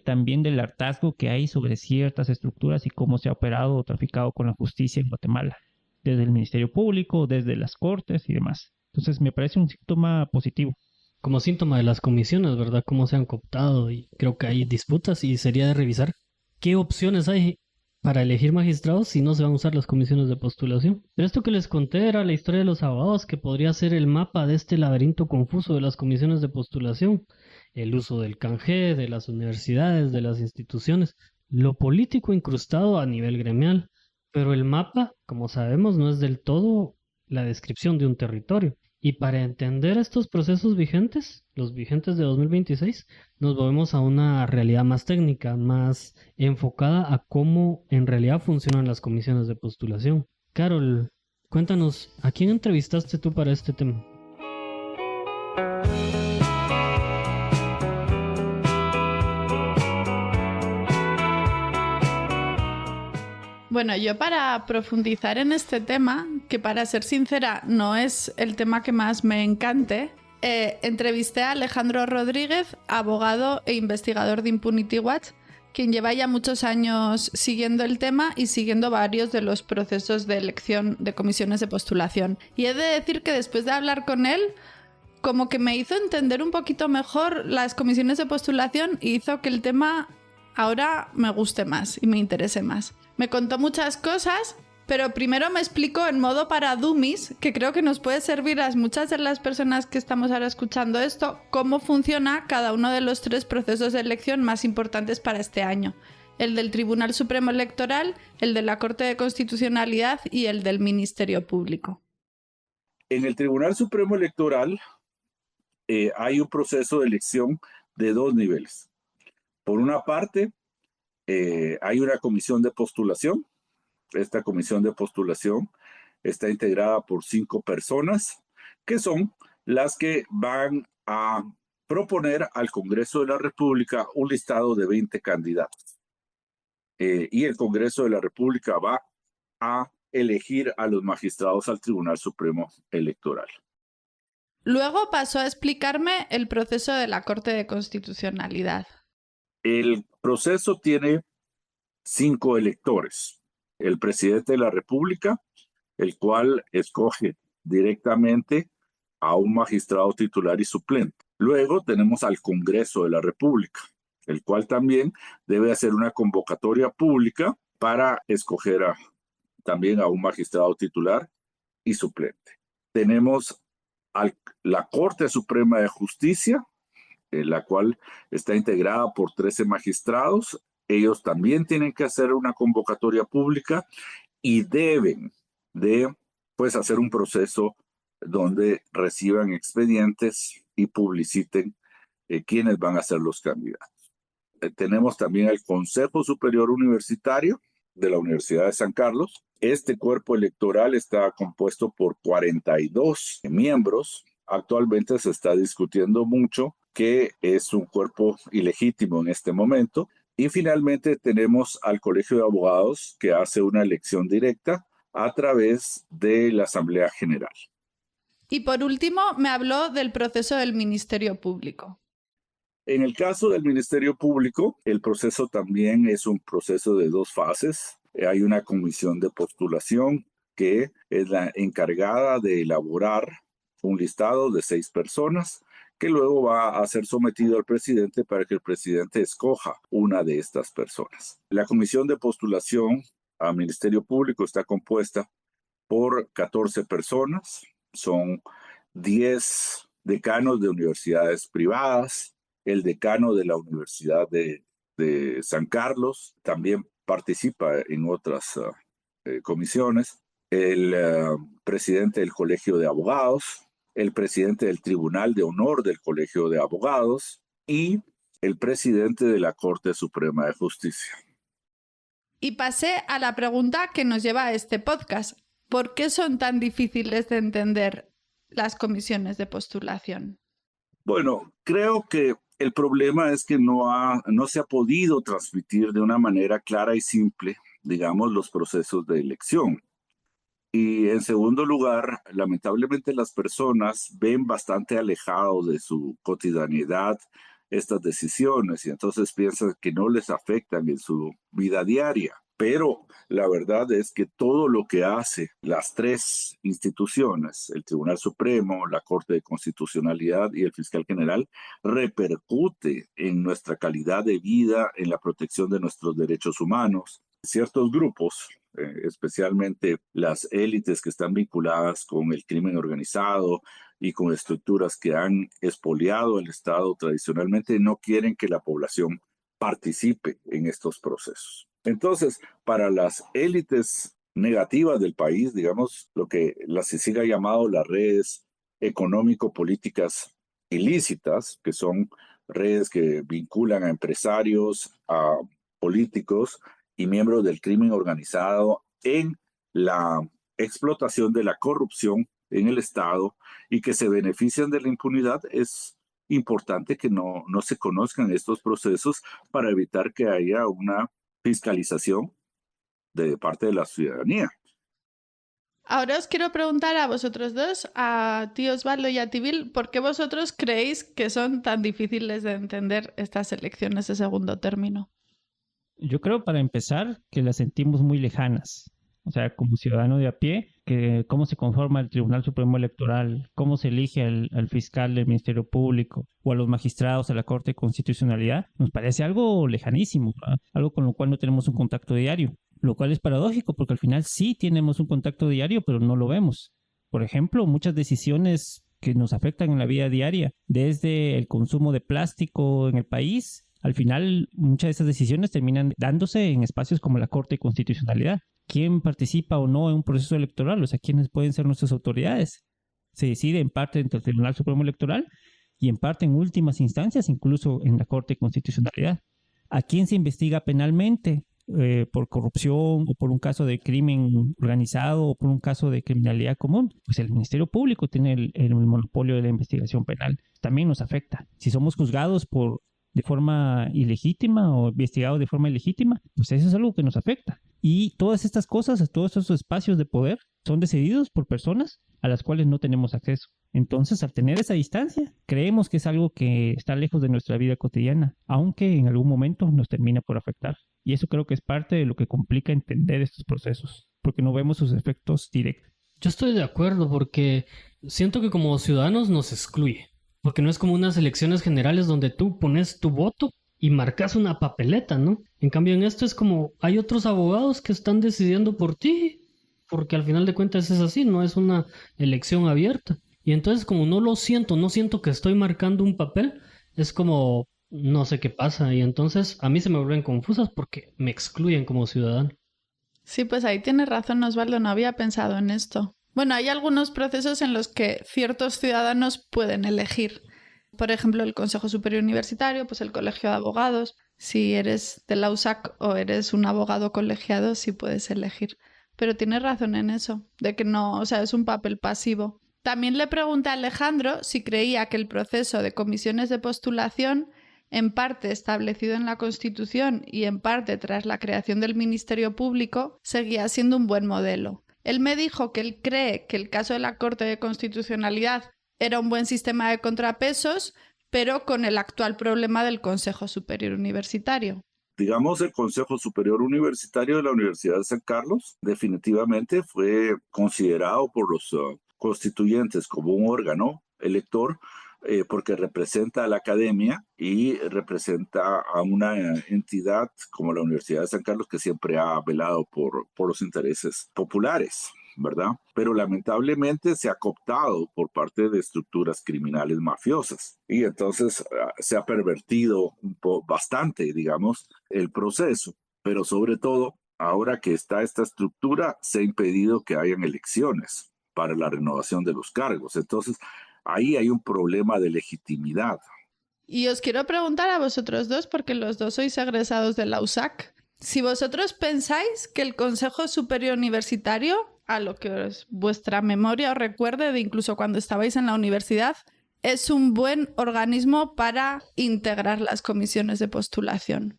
también del hartazgo que hay sobre ciertas estructuras y cómo se ha operado o traficado con la justicia en Guatemala, desde el Ministerio Público, desde las Cortes y demás. Entonces me parece un síntoma positivo. Como síntoma de las comisiones, ¿verdad? Cómo se han cooptado y creo que hay disputas y sería de revisar qué opciones hay para elegir magistrados si no se van a usar las comisiones de postulación. Pero esto que les conté era la historia de los abogados, que podría ser el mapa de este laberinto confuso de las comisiones de postulación, el uso del canje, de las universidades, de las instituciones, lo político incrustado a nivel gremial. Pero el mapa, como sabemos, no es del todo la descripción de un territorio. Y para entender estos procesos vigentes, los vigentes de 2026, nos volvemos a una realidad más técnica, más enfocada a cómo en realidad funcionan las comisiones de postulación. Carol, cuéntanos, ¿a quién entrevistaste tú para este tema? Bueno, yo para profundizar en este tema, que para ser sincera no es el tema que más me encante, entrevisté a Alejandro Rodríguez, abogado e investigador de Impunity Watch, quien lleva ya muchos años siguiendo el tema y siguiendo varios de los procesos de elección de comisiones de postulación. Y he de decir que después de hablar con él, como que me hizo entender un poquito mejor las comisiones de postulación y hizo que el tema ahora me guste más y me interese más. Me contó muchas cosas, pero primero me explicó en modo para dummies, que creo que nos puede servir a muchas de las personas que estamos ahora escuchando esto, cómo funciona cada uno de los 3 procesos de elección más importantes para este año. El del Tribunal Supremo Electoral, el de la Corte de Constitucionalidad y el del Ministerio Público. En el Tribunal Supremo Electoral hay un proceso de elección de 2 niveles. Por una parte, hay una comisión de postulación Esta comisión de postulación está integrada por 5 personas, que son las que van a proponer al Congreso de la República un listado de 20 candidatos. Y el Congreso de la República va a elegir a los magistrados al Tribunal Supremo Electoral. Luego pasó a explicarme el proceso de la Corte de Constitucionalidad. El proceso tiene 5 electores. El presidente de la República, el cual escoge directamente a un magistrado titular y suplente. Luego tenemos al Congreso de la República, el cual también debe hacer una convocatoria pública para escoger también a un magistrado titular y suplente. Tenemos la Corte Suprema de Justicia, la cual está integrada por 13 magistrados. Ellos también tienen que hacer una convocatoria pública y deben de hacer un proceso donde reciban expedientes y publiciten quiénes van a ser los candidatos. Tenemos también el Consejo Superior Universitario de la Universidad de San Carlos. Este cuerpo electoral está compuesto por 42 miembros. Actualmente se está discutiendo mucho que es un cuerpo ilegítimo en este momento. Y finalmente tenemos al Colegio de Abogados, que hace una elección directa a través de la Asamblea General. Y por último, me habló del proceso del Ministerio Público. En el caso del Ministerio Público, el proceso también es un proceso de 2 fases. Hay una comisión de postulación que es la encargada de elaborar un listado de 6 personas que luego va a ser sometido al presidente para que el presidente escoja una de estas personas. La comisión de postulación al Ministerio Público está compuesta por 14 personas. Son 10 decanos de universidades privadas, el decano de la Universidad de San Carlos también participa en otras comisiones, el presidente del Colegio de Abogados, el presidente del Tribunal de Honor del Colegio de Abogados y el presidente de la Corte Suprema de Justicia. Y pasé a la pregunta que nos lleva a este podcast. ¿Por qué son tan difíciles de entender las comisiones de postulación? Bueno, creo que el problema es que no se ha podido transmitir de una manera clara y simple, digamos, los procesos de elección. Y en segundo lugar, lamentablemente las personas ven bastante alejado de su cotidianidad estas decisiones y entonces piensan que no les afectan en su vida diaria. Pero la verdad es que todo lo que hace las 3 instituciones, el Tribunal Supremo, la Corte de Constitucionalidad y el Fiscal General, repercute en nuestra calidad de vida, en la protección de nuestros derechos humanos. Ciertos grupos, especialmente las élites que están vinculadas con el crimen organizado y con estructuras que han expoliado el Estado tradicionalmente, no quieren que la población participe en estos procesos. Entonces, para las élites negativas del país, digamos, lo que se sigue llamado las redes económico-políticas ilícitas, que son redes que vinculan a empresarios, a políticos y miembros del crimen organizado en la explotación de la corrupción en el Estado y que se benefician de la impunidad, es importante que no se conozcan estos procesos para evitar que haya una fiscalización de parte de la ciudadanía. Ahora os quiero preguntar a vosotros dos, a ti Osvaldo y a ti Bill, ¿por qué vosotros creéis que son tan difíciles de entender estas elecciones de segundo término? Yo creo, para empezar, que las sentimos muy lejanas. O sea, como ciudadano de a pie, que cómo se conforma el Tribunal Supremo Electoral, cómo se elige al fiscal del Ministerio Público o a los magistrados de la Corte de Constitucionalidad, nos parece algo lejanísimo, ¿verdad? Algo con lo cual no tenemos un contacto diario, lo cual es paradójico porque al final sí tenemos un contacto diario, pero no lo vemos. Por ejemplo, muchas decisiones que nos afectan en la vida diaria, desde el consumo de plástico en el país, al final muchas de esas decisiones terminan dándose en espacios como la Corte de Constitucionalidad. ¿Quién participa o no en un proceso electoral? O sea, ¿quiénes pueden ser nuestras autoridades? Se decide en parte entre el Tribunal Supremo Electoral y en parte en últimas instancias, incluso en la Corte de Constitucionalidad. ¿A quién se investiga penalmente? por corrupción o por un caso de crimen organizado o por un caso de criminalidad común, pues el Ministerio Público tiene el monopolio de la investigación penal. También nos afecta. Si somos juzgados de forma ilegítima o investigados de forma ilegítima, pues eso es algo que nos afecta. Y todas estas cosas, todos esos espacios de poder son decididos por personas a las cuales no tenemos acceso. Entonces, al tener esa distancia, creemos que es algo que está lejos de nuestra vida cotidiana, aunque en algún momento nos termina por afectar. Y eso creo que es parte de lo que complica entender estos procesos, porque no vemos sus efectos directos. Yo estoy de acuerdo porque siento que como ciudadanos nos excluye, porque no es como unas elecciones generales donde tú pones tu voto y marcas una papeleta, ¿no? En cambio en esto es como hay otros abogados que están decidiendo por ti, porque al final de cuentas es así, no es una elección abierta. Y entonces como no siento que estoy marcando un papel, es como no sé qué pasa y entonces a mí se me vuelven confusas porque me excluyen como ciudadano. Sí, pues ahí tienes razón, Osvaldo, no había pensado en esto. Bueno, hay algunos procesos en los que ciertos ciudadanos pueden elegir. Por ejemplo, el Consejo Superior Universitario, pues el Colegio de Abogados. Si eres de la USAC o eres un abogado colegiado, sí puedes elegir. Pero tienes razón en eso, de que no, o sea, es un papel pasivo. También le pregunté a Alejandro si creía que el proceso de comisiones de postulación, en parte establecido en la Constitución y en parte tras la creación del Ministerio Público, seguía siendo un buen modelo. Él me dijo que él cree que el caso de la Corte de Constitucionalidad era un buen sistema de contrapesos, pero con el actual problema del Consejo Superior Universitario. Digamos, el Consejo Superior Universitario de la Universidad de San Carlos definitivamente fue considerado por los constituyentes como un órgano elector porque representa a la academia y representa a una entidad como la Universidad de San Carlos que siempre ha velado por los intereses populares, ¿verdad? Pero lamentablemente se ha cooptado por parte de estructuras criminales mafiosas y entonces se ha pervertido bastante, digamos, el proceso, pero sobre todo, ahora que está esta estructura, se ha impedido que hayan elecciones para la renovación de los cargos. Entonces, ahí hay un problema de legitimidad. Y os quiero preguntar a vosotros dos, porque los dos sois egresados de la USAC, si vosotros pensáis que el Consejo Superior Universitario, a lo que vuestra memoria os recuerde de incluso cuando estabais en la universidad, es un buen organismo para integrar las comisiones de postulación.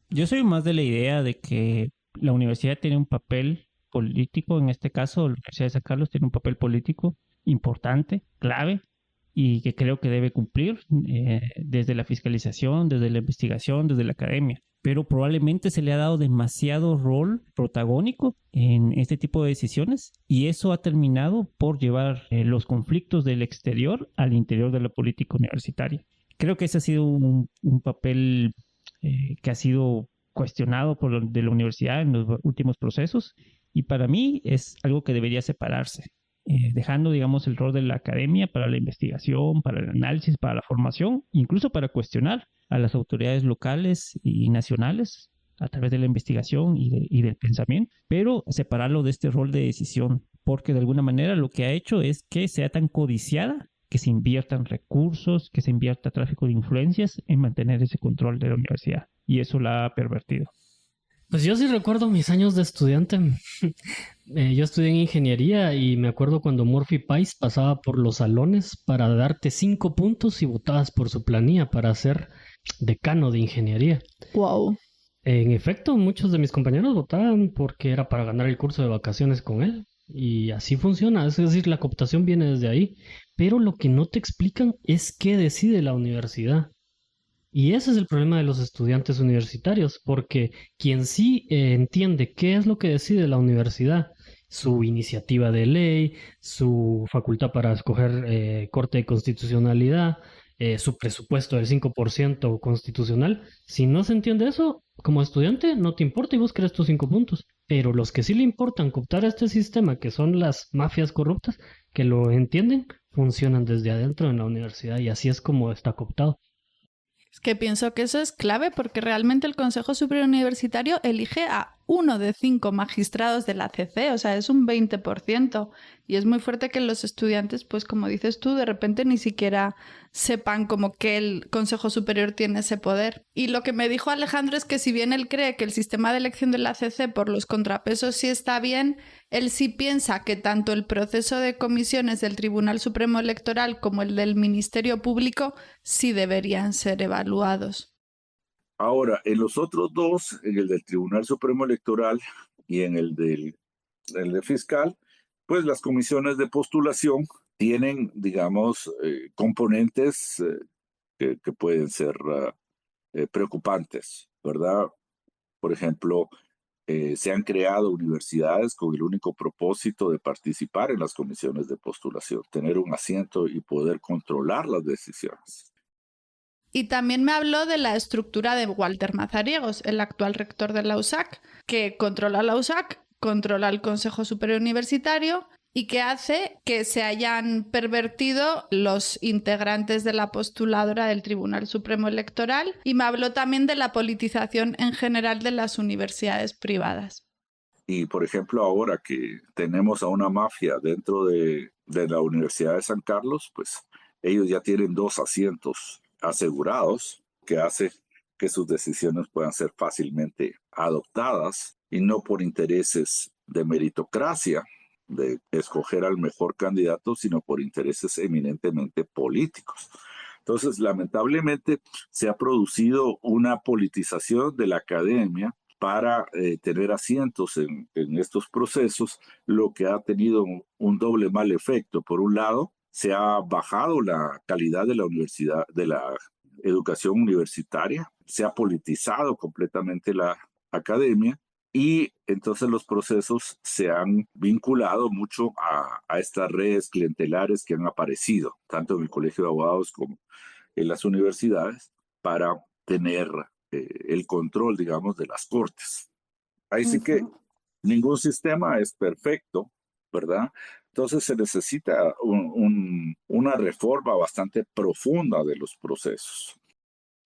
Yo soy más de la idea de que la universidad tiene un papel político, en este caso la Universidad de San Carlos tiene un papel político importante, clave, y que creo que debe cumplir desde la fiscalización, desde la investigación, desde la academia. Pero probablemente se le ha dado demasiado rol protagónico en este tipo de decisiones y eso ha terminado por llevar los conflictos del exterior al interior de la política universitaria. Creo que ese ha sido un papel que ha sido cuestionado de la universidad en los últimos procesos y para mí es algo que debería separarse. Dejando, digamos, el rol de la academia para la investigación, para el análisis, para la formación, incluso para cuestionar a las autoridades locales y nacionales a través de la investigación y del pensamiento, pero separarlo de este rol de decisión, porque de alguna manera lo que ha hecho es que sea tan codiciada que se inviertan recursos, que se invierta tráfico de influencias en mantener ese control de la universidad, y eso la ha pervertido. Pues yo sí recuerdo mis años de estudiante. Yo estudié en ingeniería y me acuerdo cuando Murphy Pais pasaba por los salones para darte 5 puntos y votabas por su planilla para ser decano de ingeniería. Wow. En efecto, muchos de mis compañeros votaban porque era para ganar el curso de vacaciones con él. Y así funciona, es decir, la cooptación viene desde ahí. Pero lo que no te explican es qué decide la universidad. Y ese es el problema de los estudiantes universitarios, porque quien sí entiende qué es lo que decide la universidad, su iniciativa de ley, su facultad para escoger corte de constitucionalidad, su presupuesto del 5% constitucional, si no se entiende eso, como estudiante no te importa y vos querés tus 5 puntos. Pero los que sí le importan cooptar a este sistema, que son las mafias corruptas, que lo entienden, funcionan desde adentro en la universidad y así es como está cooptado. Es que pienso que eso es clave porque realmente el Consejo Superior Universitario elige a 1 de 5 magistrados de la CC, o sea, es un 20%. Y es muy fuerte que los estudiantes, pues como dices tú, de repente ni siquiera sepan como que el Consejo Superior tiene ese poder. Y lo que me dijo Alejandro es que si bien él cree que el sistema de elección de la CC por los contrapesos sí está bien, él sí piensa que tanto el proceso de comisiones del Tribunal Supremo Electoral como el del Ministerio Público sí deberían ser evaluados. Ahora, en los otros dos, en el del Tribunal Supremo Electoral y en el del fiscal, pues las comisiones de postulación tienen, digamos, componentes que pueden ser preocupantes, ¿verdad? Por ejemplo, se han creado universidades con el único propósito de participar en las comisiones de postulación, tener un asiento y poder controlar las decisiones. Y también me habló de la estructura de Walter Mazariegos, el actual rector de la USAC, que controla la USAC, controla el Consejo Superior Universitario y que hace que se hayan pervertido los integrantes de la postuladora del Tribunal Supremo Electoral. Y me habló también de la politización en general de las universidades privadas. Y, por ejemplo, ahora que tenemos a una mafia dentro de la Universidad de San Carlos, pues ellos ya tienen 2 asientos asegurados, que hace que sus decisiones puedan ser fácilmente adoptadas y no por intereses de meritocracia, de escoger al mejor candidato, sino por intereses eminentemente políticos. Entonces, lamentablemente, se ha producido una politización de la academia para tener asientos en estos procesos, lo que ha tenido un doble mal efecto. Por un lado, se ha bajado la calidad de la universidad, de la educación universitaria, se ha politizado completamente la academia y entonces los procesos se han vinculado mucho a estas redes clientelares que han aparecido, tanto en el Colegio de Abogados como en las universidades, para tener el control, digamos, de las cortes. Ahí sí que ningún sistema es perfecto, ¿verdad? Entonces se necesita una reforma bastante profunda de los procesos.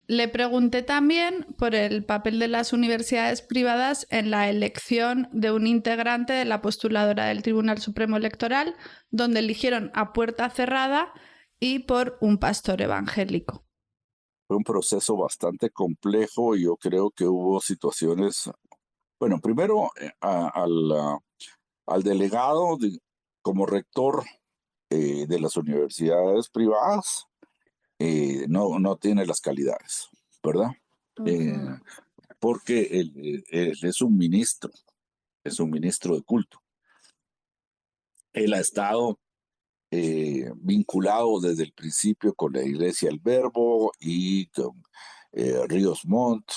Le pregunté también por el papel de las universidades privadas en la elección de un integrante de la postuladora del Tribunal Supremo Electoral, donde eligieron a puerta cerrada y por un pastor evangélico. Fue un proceso bastante complejo y yo creo que hubo situaciones, bueno, primero al delegado como rector de las universidades privadas, no tiene las calidades, ¿verdad? Porque él es un ministro de culto. Él ha estado vinculado desde el principio con la Iglesia del Verbo y con Ríos Montt.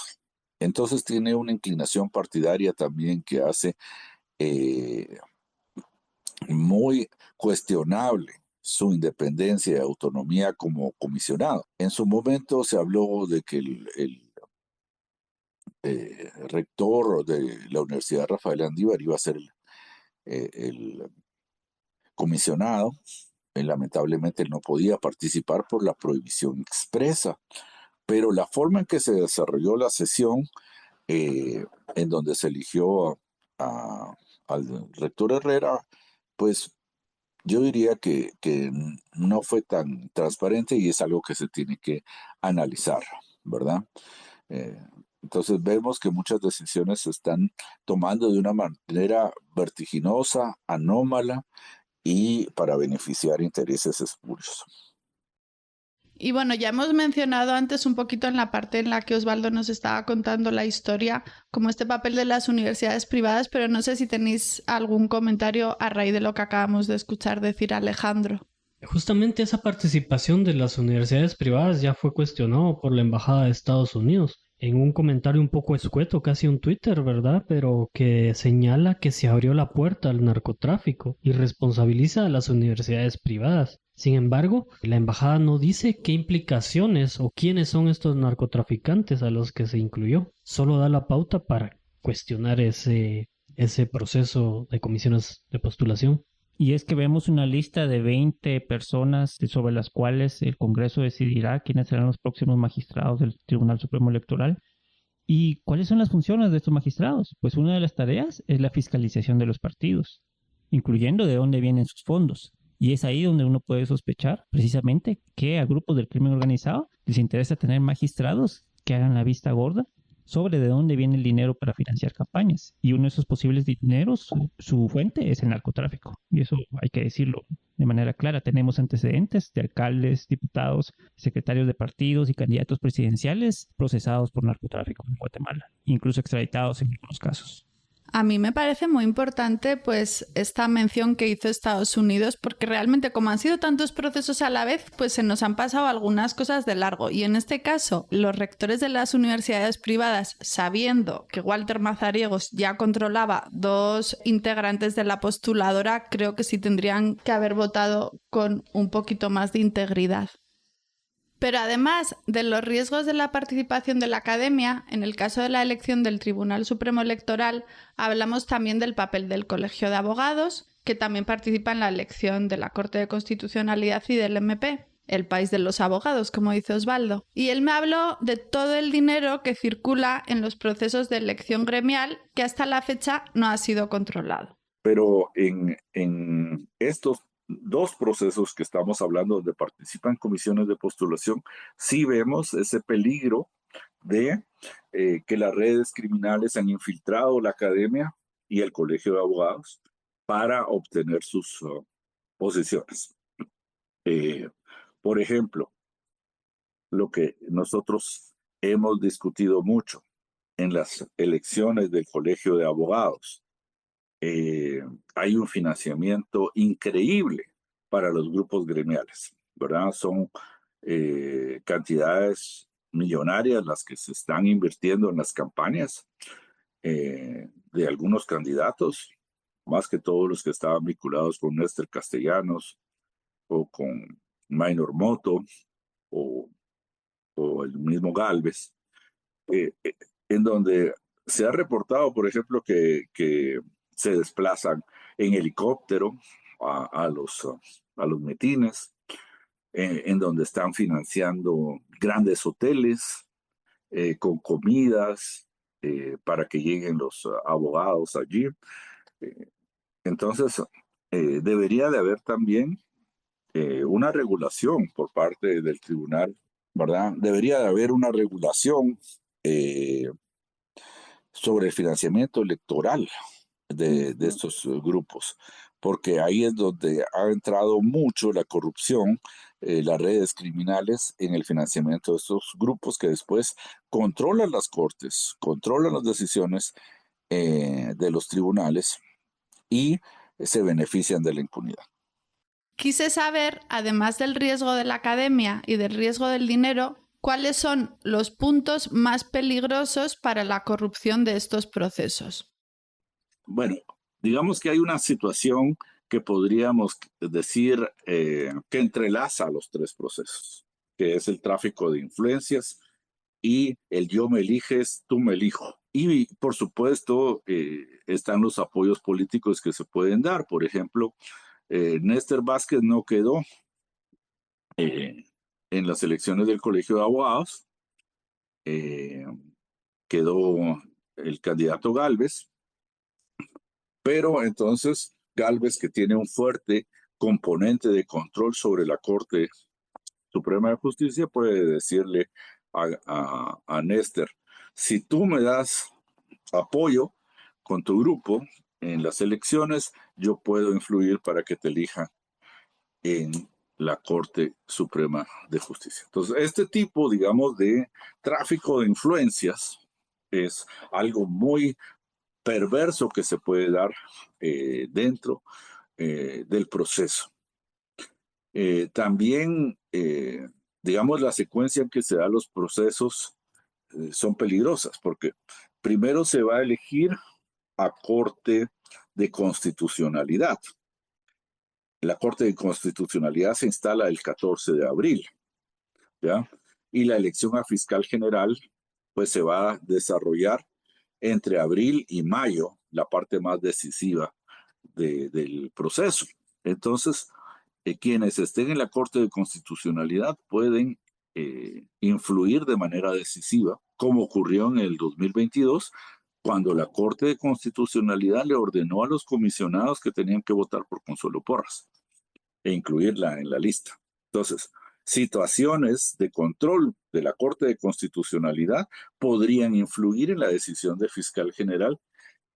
Entonces tiene una inclinación partidaria también que hace muy cuestionable su independencia y autonomía como comisionado. En su momento se habló de que el rector de la Universidad Rafael Andívar iba a ser el comisionado. Lamentablemente no podía participar por la prohibición expresa, pero la forma en que se desarrolló la sesión, en donde se eligió al rector Herrera, pues yo diría que no fue tan transparente y es algo que se tiene que analizar, ¿verdad? Entonces vemos que muchas decisiones se están tomando de una manera vertiginosa, anómala y para beneficiar intereses espurios. Y bueno, ya hemos mencionado antes un poquito en la parte en la que Osvaldo nos estaba contando la historia, como este papel de las universidades privadas, pero no sé si tenéis algún comentario a raíz de lo que acabamos de escuchar decir a Alejandro. Justamente esa participación de las universidades privadas ya fue cuestionado por la Embajada de Estados Unidos en un comentario un poco escueto, casi un Twitter, ¿verdad? Pero que señala que se abrió la puerta al narcotráfico y responsabiliza a las universidades privadas. Sin embargo, la embajada no dice qué implicaciones o quiénes son estos narcotraficantes a los que se incluyó. Solo da la pauta para cuestionar ese proceso de comisiones de postulación. Y es que vemos una lista de 20 personas sobre las cuales el Congreso decidirá quiénes serán los próximos magistrados del Tribunal Supremo Electoral. ¿Y cuáles son las funciones de estos magistrados? Pues una de las tareas es la fiscalización de los partidos, incluyendo de dónde vienen sus fondos. Y es ahí donde uno puede sospechar precisamente que a grupos del crimen organizado les interesa tener magistrados que hagan la vista gorda sobre de dónde viene el dinero para financiar campañas. Y uno de esos posibles dineros, su fuente es el narcotráfico. Y eso hay que decirlo de manera clara. Tenemos antecedentes de alcaldes, diputados, secretarios de partidos y candidatos presidenciales procesados por narcotráfico en Guatemala, incluso extraditados en algunos casos. A mí me parece muy importante pues esta mención que hizo Estados Unidos, porque realmente como han sido tantos procesos a la vez, pues se nos han pasado algunas cosas de largo. Y en este caso, los rectores de las universidades privadas, sabiendo que Walter Mazariegos ya controlaba 2 integrantes de la postuladora, creo que sí tendrían que haber votado con un poquito más de integridad. Pero además de los riesgos de la participación de la academia, en el caso de la elección del Tribunal Supremo Electoral, hablamos también del papel del Colegio de Abogados, que también participa en la elección de la Corte de Constitucionalidad y del MP, el país de los abogados, como dice Osvaldo. Y él me habló de todo el dinero que circula en los procesos de elección gremial, que hasta la fecha no ha sido controlado. Pero en estos 2 procesos que estamos hablando, donde participan comisiones de postulación, sí vemos ese peligro de que las redes criminales han infiltrado la academia y el colegio de abogados para obtener sus posiciones. Por ejemplo, lo que nosotros hemos discutido mucho en las elecciones del colegio de abogados, hay un financiamiento increíble para los grupos gremiales, ¿verdad? Son cantidades millonarias las que se están invirtiendo en las campañas de algunos candidatos, más que todos los que estaban vinculados con Néstor Castellanos o con Minor Moto o el mismo Galvez, en donde se ha reportado, por ejemplo, que se desplazan en helicóptero a los mitines, en donde están financiando grandes hoteles con comidas para que lleguen los abogados allí. Entonces, debería de haber también una regulación por parte del tribunal, ¿verdad? Debería de haber una regulación sobre el financiamiento electoral de estos grupos, porque ahí es donde ha entrado mucho la corrupción, las redes criminales en el financiamiento de estos grupos que después controlan las cortes, controlan las decisiones de los tribunales y se benefician de la impunidad. Quise saber, además del riesgo de la academia y del riesgo del dinero, cuáles son los puntos más peligrosos para la corrupción de estos procesos. Bueno, digamos que hay una situación que podríamos decir que entrelaza los 3 procesos, que es el tráfico de influencias y el yo me eliges, tú me elijo. Y por supuesto están los apoyos políticos que se pueden dar. Por ejemplo, Néstor Vázquez no quedó en las elecciones del Colegio de Abogados, quedó el candidato Galvez, pero entonces Galvez, que tiene un fuerte componente de control sobre la Corte Suprema de Justicia, puede decirle a Néstor, si tú me das apoyo con tu grupo en las elecciones, yo puedo influir para que te elijan en la Corte Suprema de Justicia. Entonces, este tipo, digamos, de tráfico de influencias es algo muy perverso que se puede dar dentro del proceso. También, digamos, la secuencia en que se dan los procesos son peligrosas, porque primero se va a elegir a Corte de Constitucionalidad. La Corte de Constitucionalidad se instala el 14 de abril, ¿ya? Y la elección a fiscal general, pues se va a desarrollar entre abril y mayo, la parte más decisiva del proceso. Entonces, quienes estén en la Corte de Constitucionalidad pueden influir de manera decisiva, como ocurrió en el 2022, cuando la Corte de Constitucionalidad le ordenó a los comisionados que tenían que votar por Consuelo Porras e incluirla en la lista. Entonces, situaciones de control de la Corte de Constitucionalidad podrían influir en la decisión del fiscal general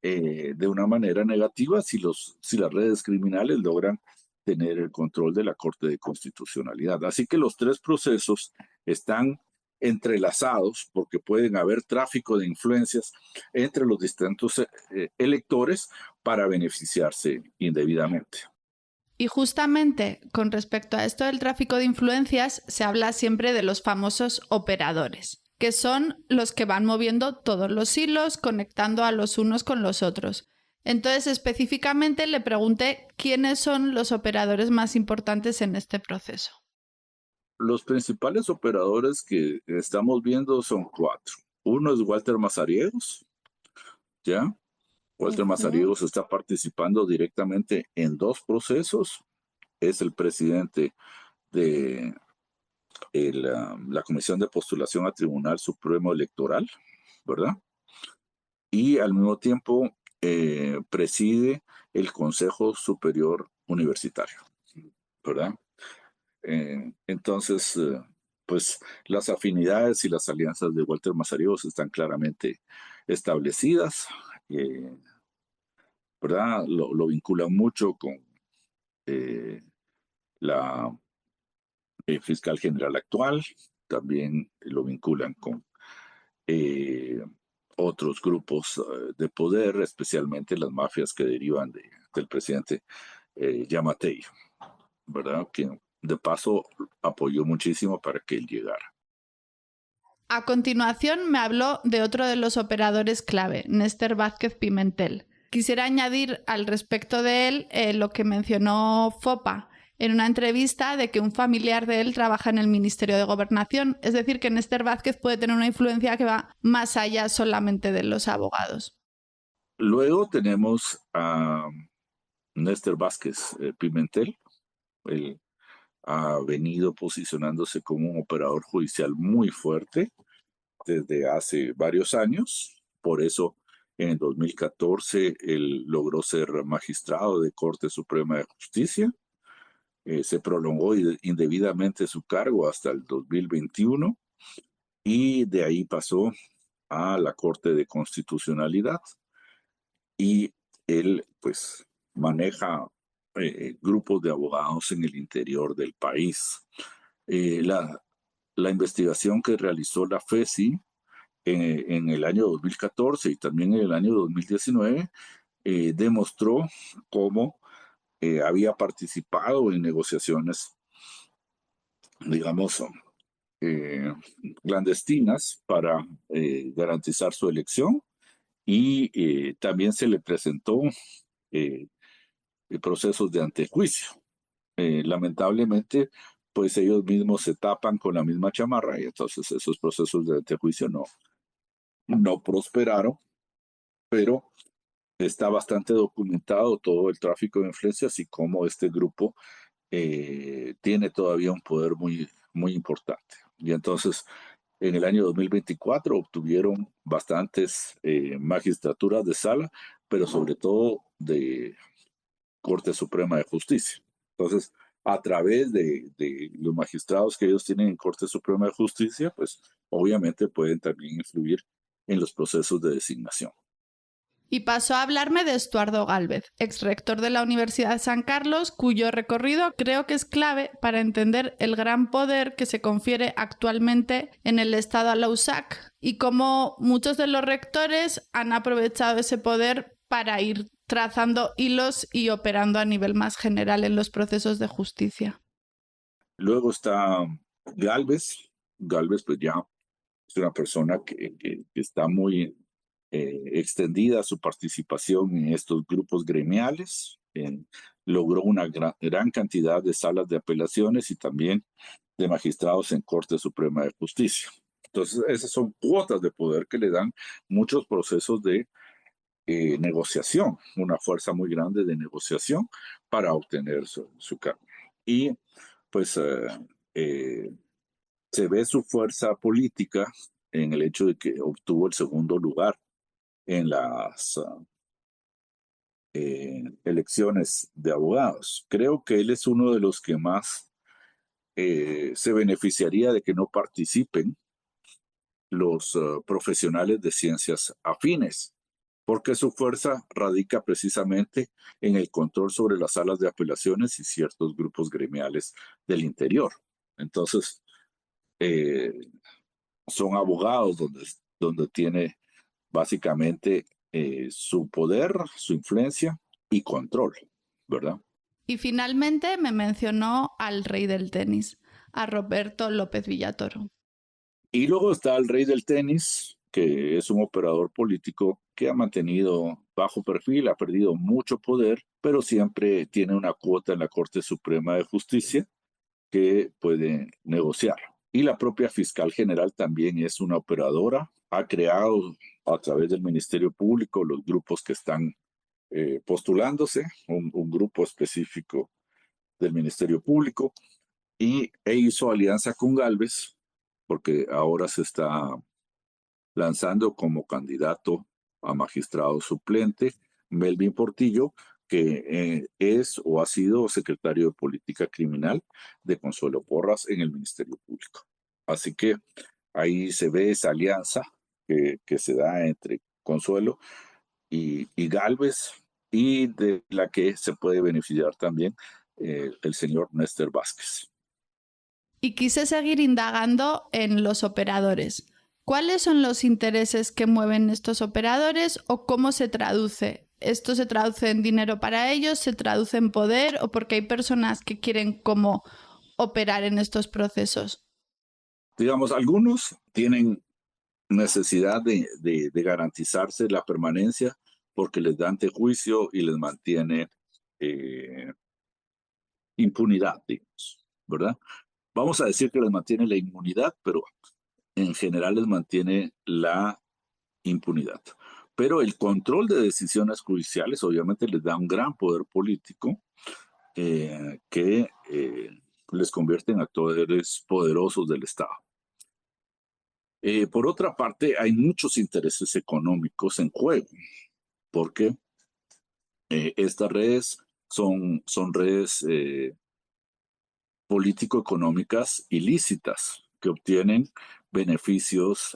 de una manera negativa si las redes criminales logran tener el control de la Corte de Constitucionalidad. Así que los tres procesos están entrelazados porque pueden haber tráfico de influencias entre los distintos electores para beneficiarse indebidamente. Y justamente con respecto a esto del tráfico de influencias, se habla siempre de los famosos operadores, que son los que van moviendo todos los hilos, conectando a los unos con los otros. Entonces, específicamente le pregunté quiénes son los operadores más importantes en este proceso. Los principales operadores que estamos viendo son cuatro. Uno es Walter Mazariegos, ¿ya? Walter Mazariegos está participando directamente en dos procesos. Es el presidente de la Comisión de Postulación a Tribunal Supremo Electoral, ¿verdad? Y al mismo tiempo preside el Consejo Superior Universitario, ¿verdad? Entonces, pues las afinidades y las alianzas de Walter Mazariegos están claramente establecidas, ¿verdad? Lo vinculan mucho con la fiscal general actual, también lo vinculan con otros grupos de poder, especialmente las mafias que derivan del presidente Yamatei, ¿verdad? Que de paso apoyó muchísimo para que él llegara. A continuación me habló de otro de los operadores clave, Néstor Vázquez Pimentel. Quisiera añadir al respecto de él lo que mencionó Fopa en una entrevista de que un familiar de él trabaja en el Ministerio de Gobernación, es decir, que Néstor Vázquez puede tener una influencia que va más allá solamente de los abogados. Luego tenemos a Néstor Vázquez Pimentel. Él ha venido posicionándose como un operador judicial muy fuerte desde hace varios años. Por eso, en el 2014, él logró ser magistrado de Corte Suprema de Justicia. Se prolongó indebidamente su cargo hasta el 2021 y de ahí pasó a la Corte de Constitucionalidad. Y él, pues, maneja grupos de abogados en el interior del país. La investigación que realizó la FESI en el año 2014 y también en el año 2019 demostró cómo había participado en negociaciones, digamos, clandestinas para garantizar su elección y también se le presentó procesos de antejuicio. Lamentablemente, pues ellos mismos se tapan con la misma chamarra y entonces esos procesos de antejuicio no prosperaron, pero está bastante documentado todo el tráfico de influencias y cómo este grupo tiene todavía un poder muy, muy importante. Y entonces, en el año 2024 obtuvieron bastantes magistraturas de sala, pero sobre todo de Corte Suprema de Justicia. Entonces, a través de los magistrados que ellos tienen en Corte Suprema de Justicia, pues obviamente pueden también influir en los procesos de designación. Y pasó a hablarme de Estuardo Gálvez, exrector de la Universidad de San Carlos, cuyo recorrido creo que es clave para entender el gran poder que se confiere actualmente en el Estado a la USAC y cómo muchos de los rectores han aprovechado ese poder para ir trazando hilos y operando a nivel más general en los procesos de justicia. Luego está Gálvez. Gálvez pues ya es una persona que está muy extendida su participación en estos grupos gremiales, logró una gran cantidad de salas de apelaciones y también de magistrados en Corte Suprema de Justicia. Entonces, esas son cuotas de poder que le dan muchos procesos de negociación, una fuerza muy grande de negociación para obtener su cargo. Y pues se ve su fuerza política en el hecho de que obtuvo el segundo lugar en las elecciones de abogados. Creo que él es uno de los que más se beneficiaría de que no participen los profesionales de ciencias afines, porque su fuerza radica precisamente en el control sobre las salas de apelaciones y ciertos grupos gremiales del interior. Entonces, eh, son abogados donde tiene básicamente su poder, su influencia y control, ¿verdad? Y finalmente me mencionó al rey del tenis, a Roberto López Villatoro. Y luego está el rey del tenis, que es un operador político que ha mantenido bajo perfil, ha perdido mucho poder, pero siempre tiene una cuota en la Corte Suprema de Justicia que puede negociar. Y la propia fiscal general también es una operadora, ha creado a través del Ministerio Público los grupos que están postulándose, un grupo específico del Ministerio Público, e hizo alianza con Gálvez, porque ahora se está lanzando como candidato a magistrado suplente Melvin Portillo, que es o ha sido secretario de Política Criminal de Consuelo Porras en el Ministerio Público. Así que ahí se ve esa alianza que se da entre Consuelo y Gálvez, y de la que se puede beneficiar también el señor Néstor Vázquez. Y quise seguir indagando en los operadores. ¿Cuáles son los intereses que mueven estos operadores o cómo se traduce? ¿Esto se traduce en dinero para ellos? ¿Se traduce en poder? ¿O porque hay personas que quieren cómo operar en estos procesos? Digamos, algunos tienen necesidad de garantizarse la permanencia porque les da antejuicio y les mantiene impunidad, digamos, ¿verdad? Vamos a decir que les mantiene la inmunidad, pero en general les mantiene la impunidad. Pero el control de decisiones judiciales obviamente les da un gran poder político que les convierte en actores poderosos del Estado. Por otra parte, hay muchos intereses económicos en juego, porque estas redes son redes político-económicas ilícitas que obtienen beneficios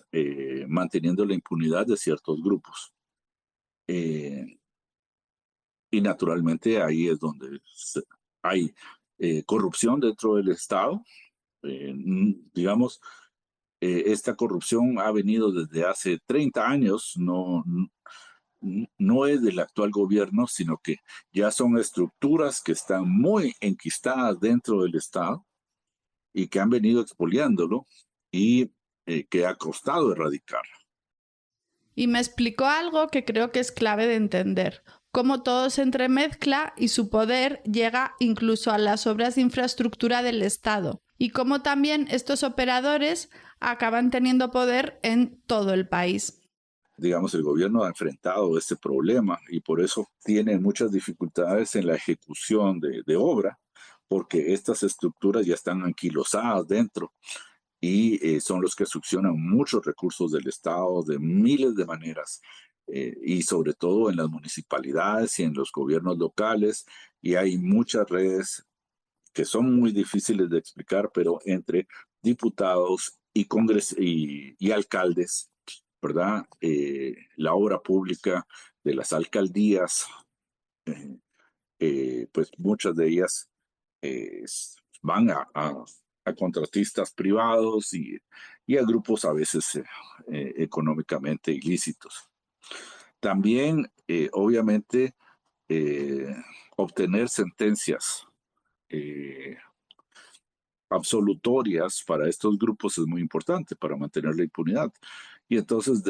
manteniendo la impunidad de ciertos grupos. Y naturalmente ahí es donde hay corrupción dentro del Estado. Digamos, esta corrupción ha venido desde hace 30 años, no es del actual gobierno, sino que ya son estructuras que están muy enquistadas dentro del Estado y que han venido expoliándolo y que ha costado erradicar. Y me explicó algo que creo que es clave de entender, cómo todo se entremezcla y su poder llega incluso a las obras de infraestructura del Estado, y cómo también estos operadores acaban teniendo poder en todo el país. Digamos, el gobierno ha enfrentado este problema y por eso tiene muchas dificultades en la ejecución de obra, porque estas estructuras ya están anquilosadas dentro y son los que succionan muchos recursos del Estado de miles de maneras, y sobre todo en las municipalidades y en los gobiernos locales, y hay muchas redes que son muy difíciles de explicar, pero entre diputados y alcaldes, ¿verdad? La obra pública de las alcaldías, pues muchas de ellas eh, van a contratistas privados y a grupos a veces económicamente ilícitos. También, obviamente, obtener sentencias absolutorias para estos grupos es muy importante para mantener la impunidad. Y entonces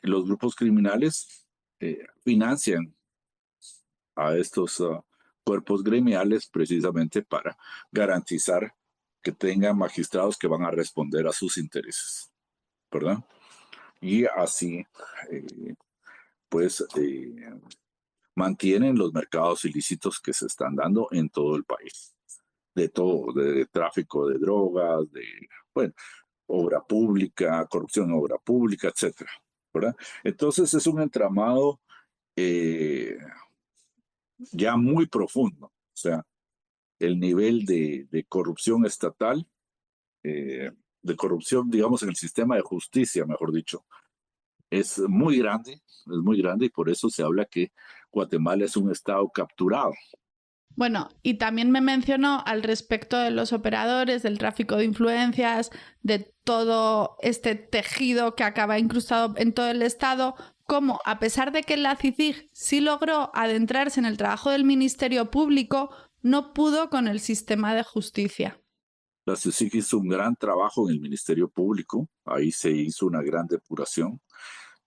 los grupos criminales financian a estos cuerpos gremiales precisamente para garantizar que tengan magistrados que van a responder a sus intereses, ¿verdad? Y así, pues, mantienen los mercados ilícitos que se están dando en todo el país, de todo, de tráfico de drogas, bueno, obra pública, corrupción en obra pública, etcétera, ¿verdad? Entonces es un entramado ya muy profundo. O sea, el nivel de corrupción estatal, de corrupción, digamos, en el sistema de justicia, mejor dicho, es muy grande y por eso se habla que Guatemala es un estado capturado. Bueno, y también me mencionó al respecto de los operadores, del tráfico de influencias, de todo este tejido que acaba incrustado en todo el Estado, cómo, a pesar de que la CICIG sí logró adentrarse en el trabajo del Ministerio Público, no pudo con el sistema de justicia. La CICIG hizo un gran trabajo en el Ministerio Público, ahí se hizo una gran depuración,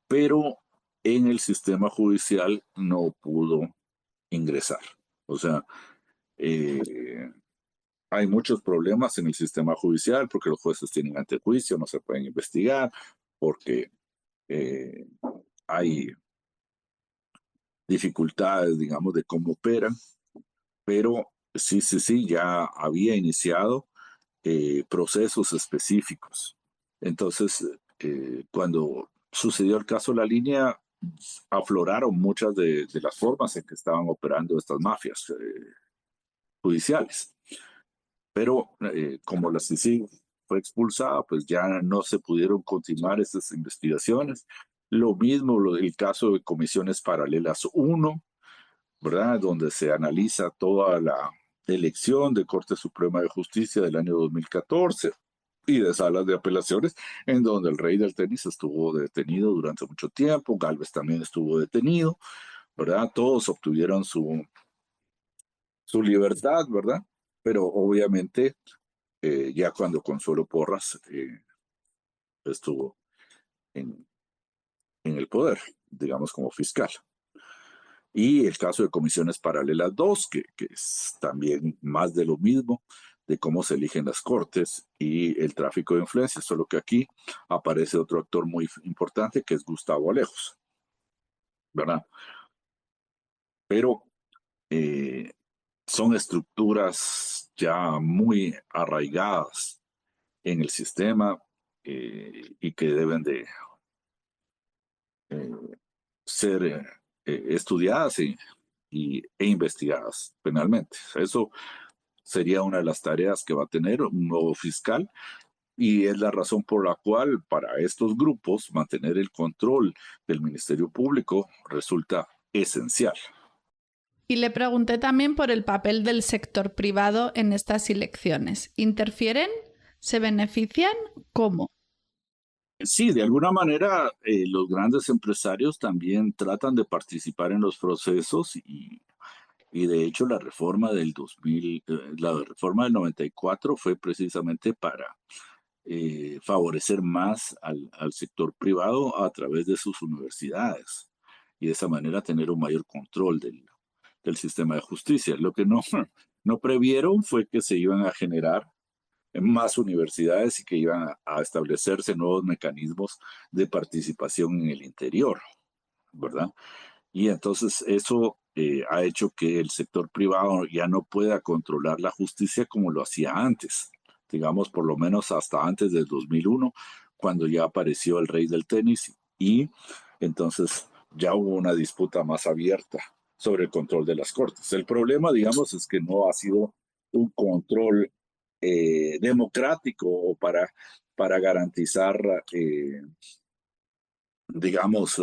pero en el sistema judicial no pudo ingresar. O sea, hay muchos problemas en el sistema judicial porque los jueces tienen antejuicio, no se pueden investigar, porque hay dificultades, digamos, de cómo operan, pero sí, ya había iniciado procesos específicos. Entonces, cuando sucedió el caso La Línea, afloraron muchas de las formas en que estaban operando estas mafias judiciales. Pero como la CICIG fue expulsada, pues ya no se pudieron continuar esas investigaciones. Lo mismo el caso de Comisiones Paralelas 1, ¿verdad? Donde se analiza toda la elección de Corte Suprema de Justicia del año 2014 y de salas de apelaciones, en donde el rey del tenis estuvo detenido durante mucho tiempo, Gálvez también estuvo detenido, ¿verdad? Todos obtuvieron su libertad, ¿verdad? Pero obviamente ya cuando Consuelo Porras estuvo en, en el poder, digamos como fiscal. Y el caso de Comisiones Paralelas 2, que es también más de lo mismo, de cómo se eligen las cortes y el tráfico de influencias, solo que aquí aparece otro actor muy importante que es Gustavo Alejos, ¿verdad? Pero son estructuras ya muy arraigadas en el sistema y que deben de eh, ser estudiadas e investigadas penalmente. Eso sería una de las tareas que va a tener un nuevo fiscal y es la razón por la cual para estos grupos mantener el control del Ministerio Público resulta esencial. Y le pregunté también por el papel del sector privado en estas elecciones. ¿Interfieren? ¿Se benefician? ¿Cómo? Sí, de alguna manera los grandes empresarios también tratan de participar en los procesos y de hecho la reforma del 2000, la reforma del 94 fue precisamente para favorecer más al sector privado a través de sus universidades y de esa manera tener un mayor control del sistema de justicia. Lo que no, no previeron fue que se iban a generar más universidades y que iban a establecerse nuevos mecanismos de participación en el interior, ¿verdad? Y entonces eso ha hecho que el sector privado ya no pueda controlar la justicia como lo hacía antes, digamos por lo menos hasta antes del 2001, cuando ya apareció el rey del tenis y entonces ya hubo una disputa más abierta sobre el control de las cortes. El problema, digamos, es que no ha sido un control democrático para garantizar, digamos,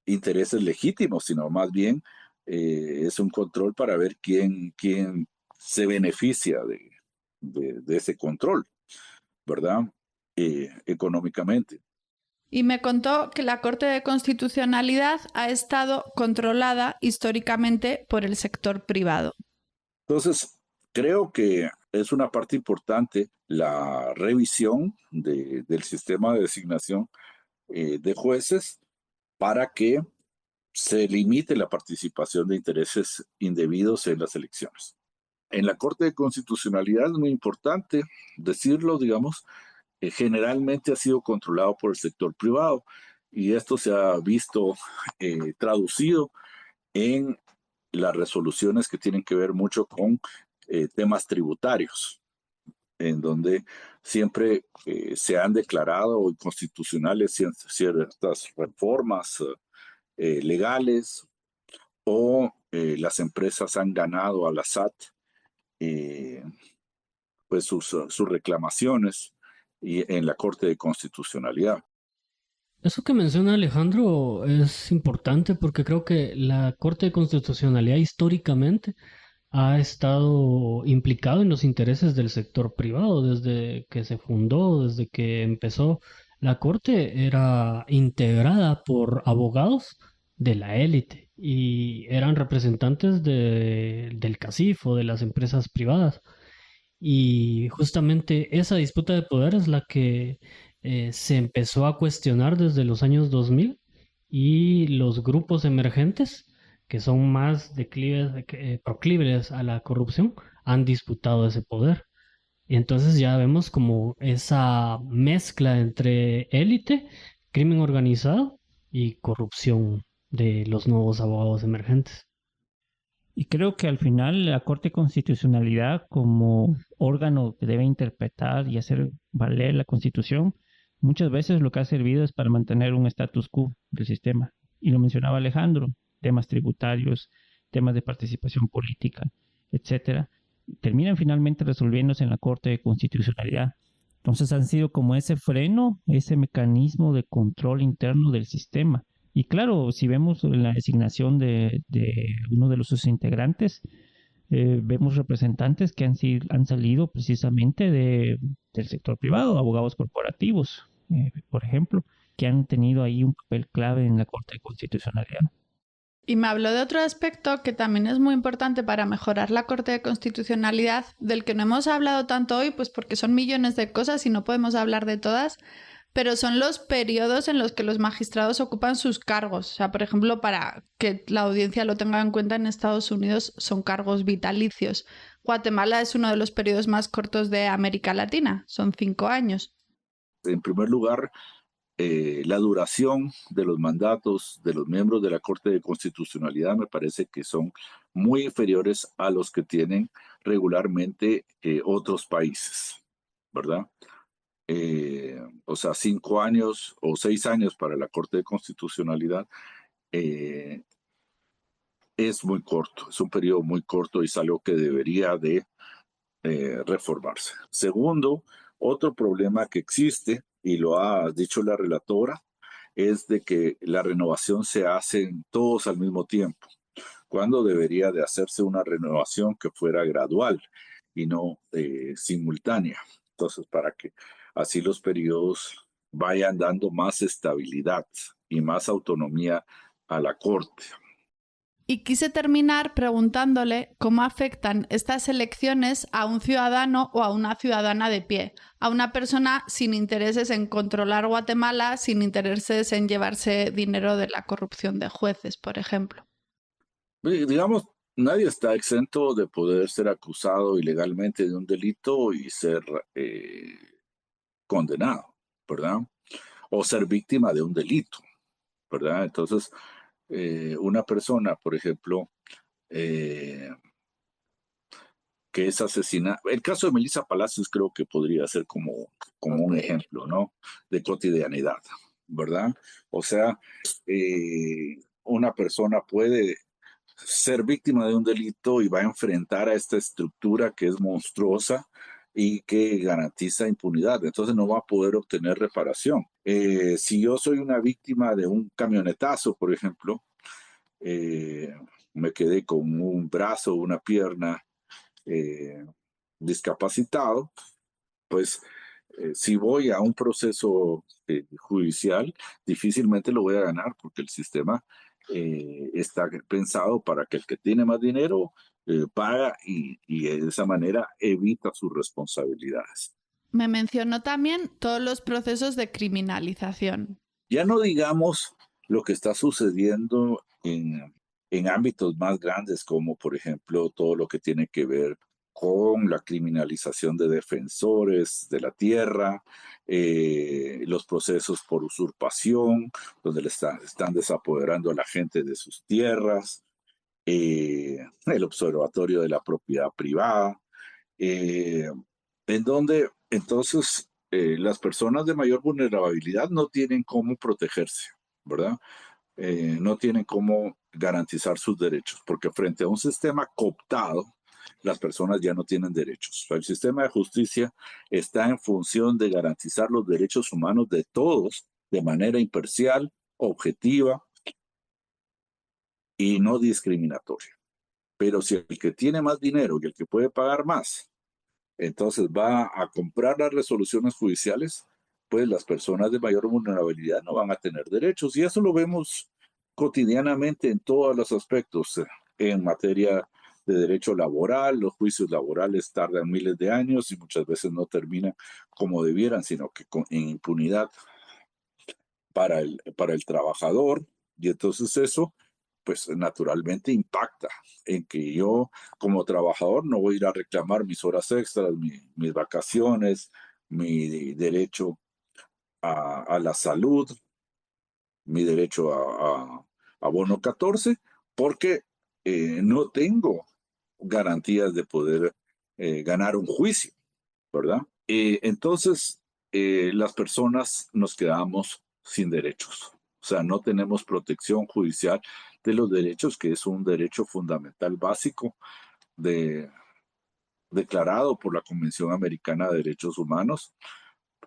intereses legítimos, sino más bien es un control para ver quién se beneficia de ese control, ¿verdad? Económicamente. Y me contó que la Corte de Constitucionalidad ha estado controlada históricamente por el sector privado. Entonces, creo que es una parte importante la revisión del sistema de designación de jueces para que se limite la participación de intereses indebidos en las elecciones. En la Corte de Constitucionalidad es muy importante decirlo, digamos, generalmente ha sido controlado por el sector privado y esto se ha visto traducido en las resoluciones que tienen que ver mucho con temas tributarios. en donde siempre se han declarado inconstitucionales ciertas reformas legales, o las empresas han ganado a la SAT eh, pues sus reclamaciones en la Corte de Constitucionalidad. Eso que menciona Alejandro es importante porque creo que la Corte de Constitucionalidad históricamente ha estado implicado en los intereses del sector privado desde que se fundó, desde que empezó. La Corte era integrada por abogados de la élite y eran representantes del CACIF o de las empresas privadas. Y justamente esa disputa de poder es la que se empezó a cuestionar desde los años 2000 y los grupos emergentes, que son más proclives a la corrupción, han disputado ese poder. Y entonces ya vemos como esa mezcla entre élite, crimen organizado y corrupción de los nuevos abogados emergentes. Y creo que al final la Corte de Constitucionalidad, como órgano que debe interpretar y hacer valer la Constitución, muchas veces lo que ha servido es para mantener un status quo del sistema. Y lo mencionaba Alejandro, temas tributarios, temas de participación política, etcétera, terminan finalmente resolviéndose en la Corte de Constitucionalidad. Entonces han sido como ese freno, ese mecanismo de control interno del sistema. Y claro, si vemos la designación de uno de sus integrantes, vemos representantes que han salido precisamente del sector privado, abogados corporativos, por ejemplo, que han tenido ahí un papel clave en la Corte de Constitucionalidad. Y me habló de otro aspecto que también es muy importante para mejorar la Corte de Constitucionalidad, del que no hemos hablado tanto hoy, pues porque son millones de cosas y no podemos hablar de todas, pero son los periodos en los que los magistrados ocupan sus cargos. O sea, por ejemplo, para que la audiencia lo tenga en cuenta, en Estados Unidos son cargos vitalicios. Guatemala es uno de los periodos más cortos de América Latina, son 5 años. En primer lugar, la duración de los mandatos de los miembros de la Corte de Constitucionalidad me parece que son muy inferiores a los que tienen regularmente otros países, ¿verdad? O sea, 5 años o 6 años para la Corte de Constitucionalidad es muy corto, es un periodo muy corto y es algo que debería de reformarse. Segundo, otro problema que existe, y lo ha dicho la relatora, es de que la renovación se hace todos al mismo tiempo, cuando debería de hacerse una renovación que fuera gradual y no simultánea. Entonces, para que así los periodos vayan dando más estabilidad y más autonomía a la Corte. Y quise terminar preguntándole cómo afectan estas elecciones a un ciudadano o a una ciudadana de pie, a una persona sin intereses en controlar Guatemala, sin intereses en llevarse dinero de la corrupción de jueces, por ejemplo. Digamos, nadie está exento de poder ser acusado ilegalmente de un delito y ser condenado, ¿verdad? O ser víctima de un delito, ¿verdad? Entonces, una persona, por ejemplo, que es asesinada. El caso de Melissa Palacios creo que podría ser como un ejemplo, ¿no? De cotidianidad, ¿verdad? O sea, una persona puede ser víctima de un delito y va a enfrentar a esta estructura que es monstruosa y que garantiza impunidad. Entonces no va a poder obtener reparación. Si yo soy una víctima de un camionetazo, por ejemplo, me quedé con un brazo, una pierna discapacitado, pues si voy a un proceso judicial, difícilmente lo voy a ganar porque el sistema está pensado para que el que tiene más dinero paga y de esa manera evita sus responsabilidades. Me mencionó también todos los procesos de criminalización. Ya no digamos lo que está sucediendo en ámbitos más grandes, como por ejemplo todo lo que tiene que ver con la criminalización de defensores de la tierra, los procesos por usurpación, donde están desapoderando a la gente de sus tierras, el observatorio de la propiedad privada, en donde entonces las personas de mayor vulnerabilidad no tienen cómo protegerse, ¿verdad? No tienen cómo garantizar sus derechos, porque frente a un sistema cooptado, las personas ya no tienen derechos. El sistema de justicia está en función de garantizar los derechos humanos de todos de manera imparcial, objetiva y no discriminatoria. Pero si el que tiene más dinero y el que puede pagar más, entonces va a comprar las resoluciones judiciales, pues las personas de mayor vulnerabilidad no van a tener derechos. Y eso lo vemos cotidianamente en todos los aspectos. En materia de derecho laboral, los juicios laborales tardan miles de años y muchas veces no terminan como debieran, sino que en impunidad para el trabajador. Y entonces eso, pues naturalmente impacta en que yo como trabajador no voy a ir a reclamar mis horas extras, mis vacaciones, mi derecho a la salud, mi derecho a bono 14, porque no tengo garantías de poder ganar un juicio, ¿verdad? Entonces, las personas nos quedamos sin derechos. O sea, no tenemos protección judicial de los derechos, que es un derecho fundamental básico declarado por la Convención Americana de Derechos Humanos.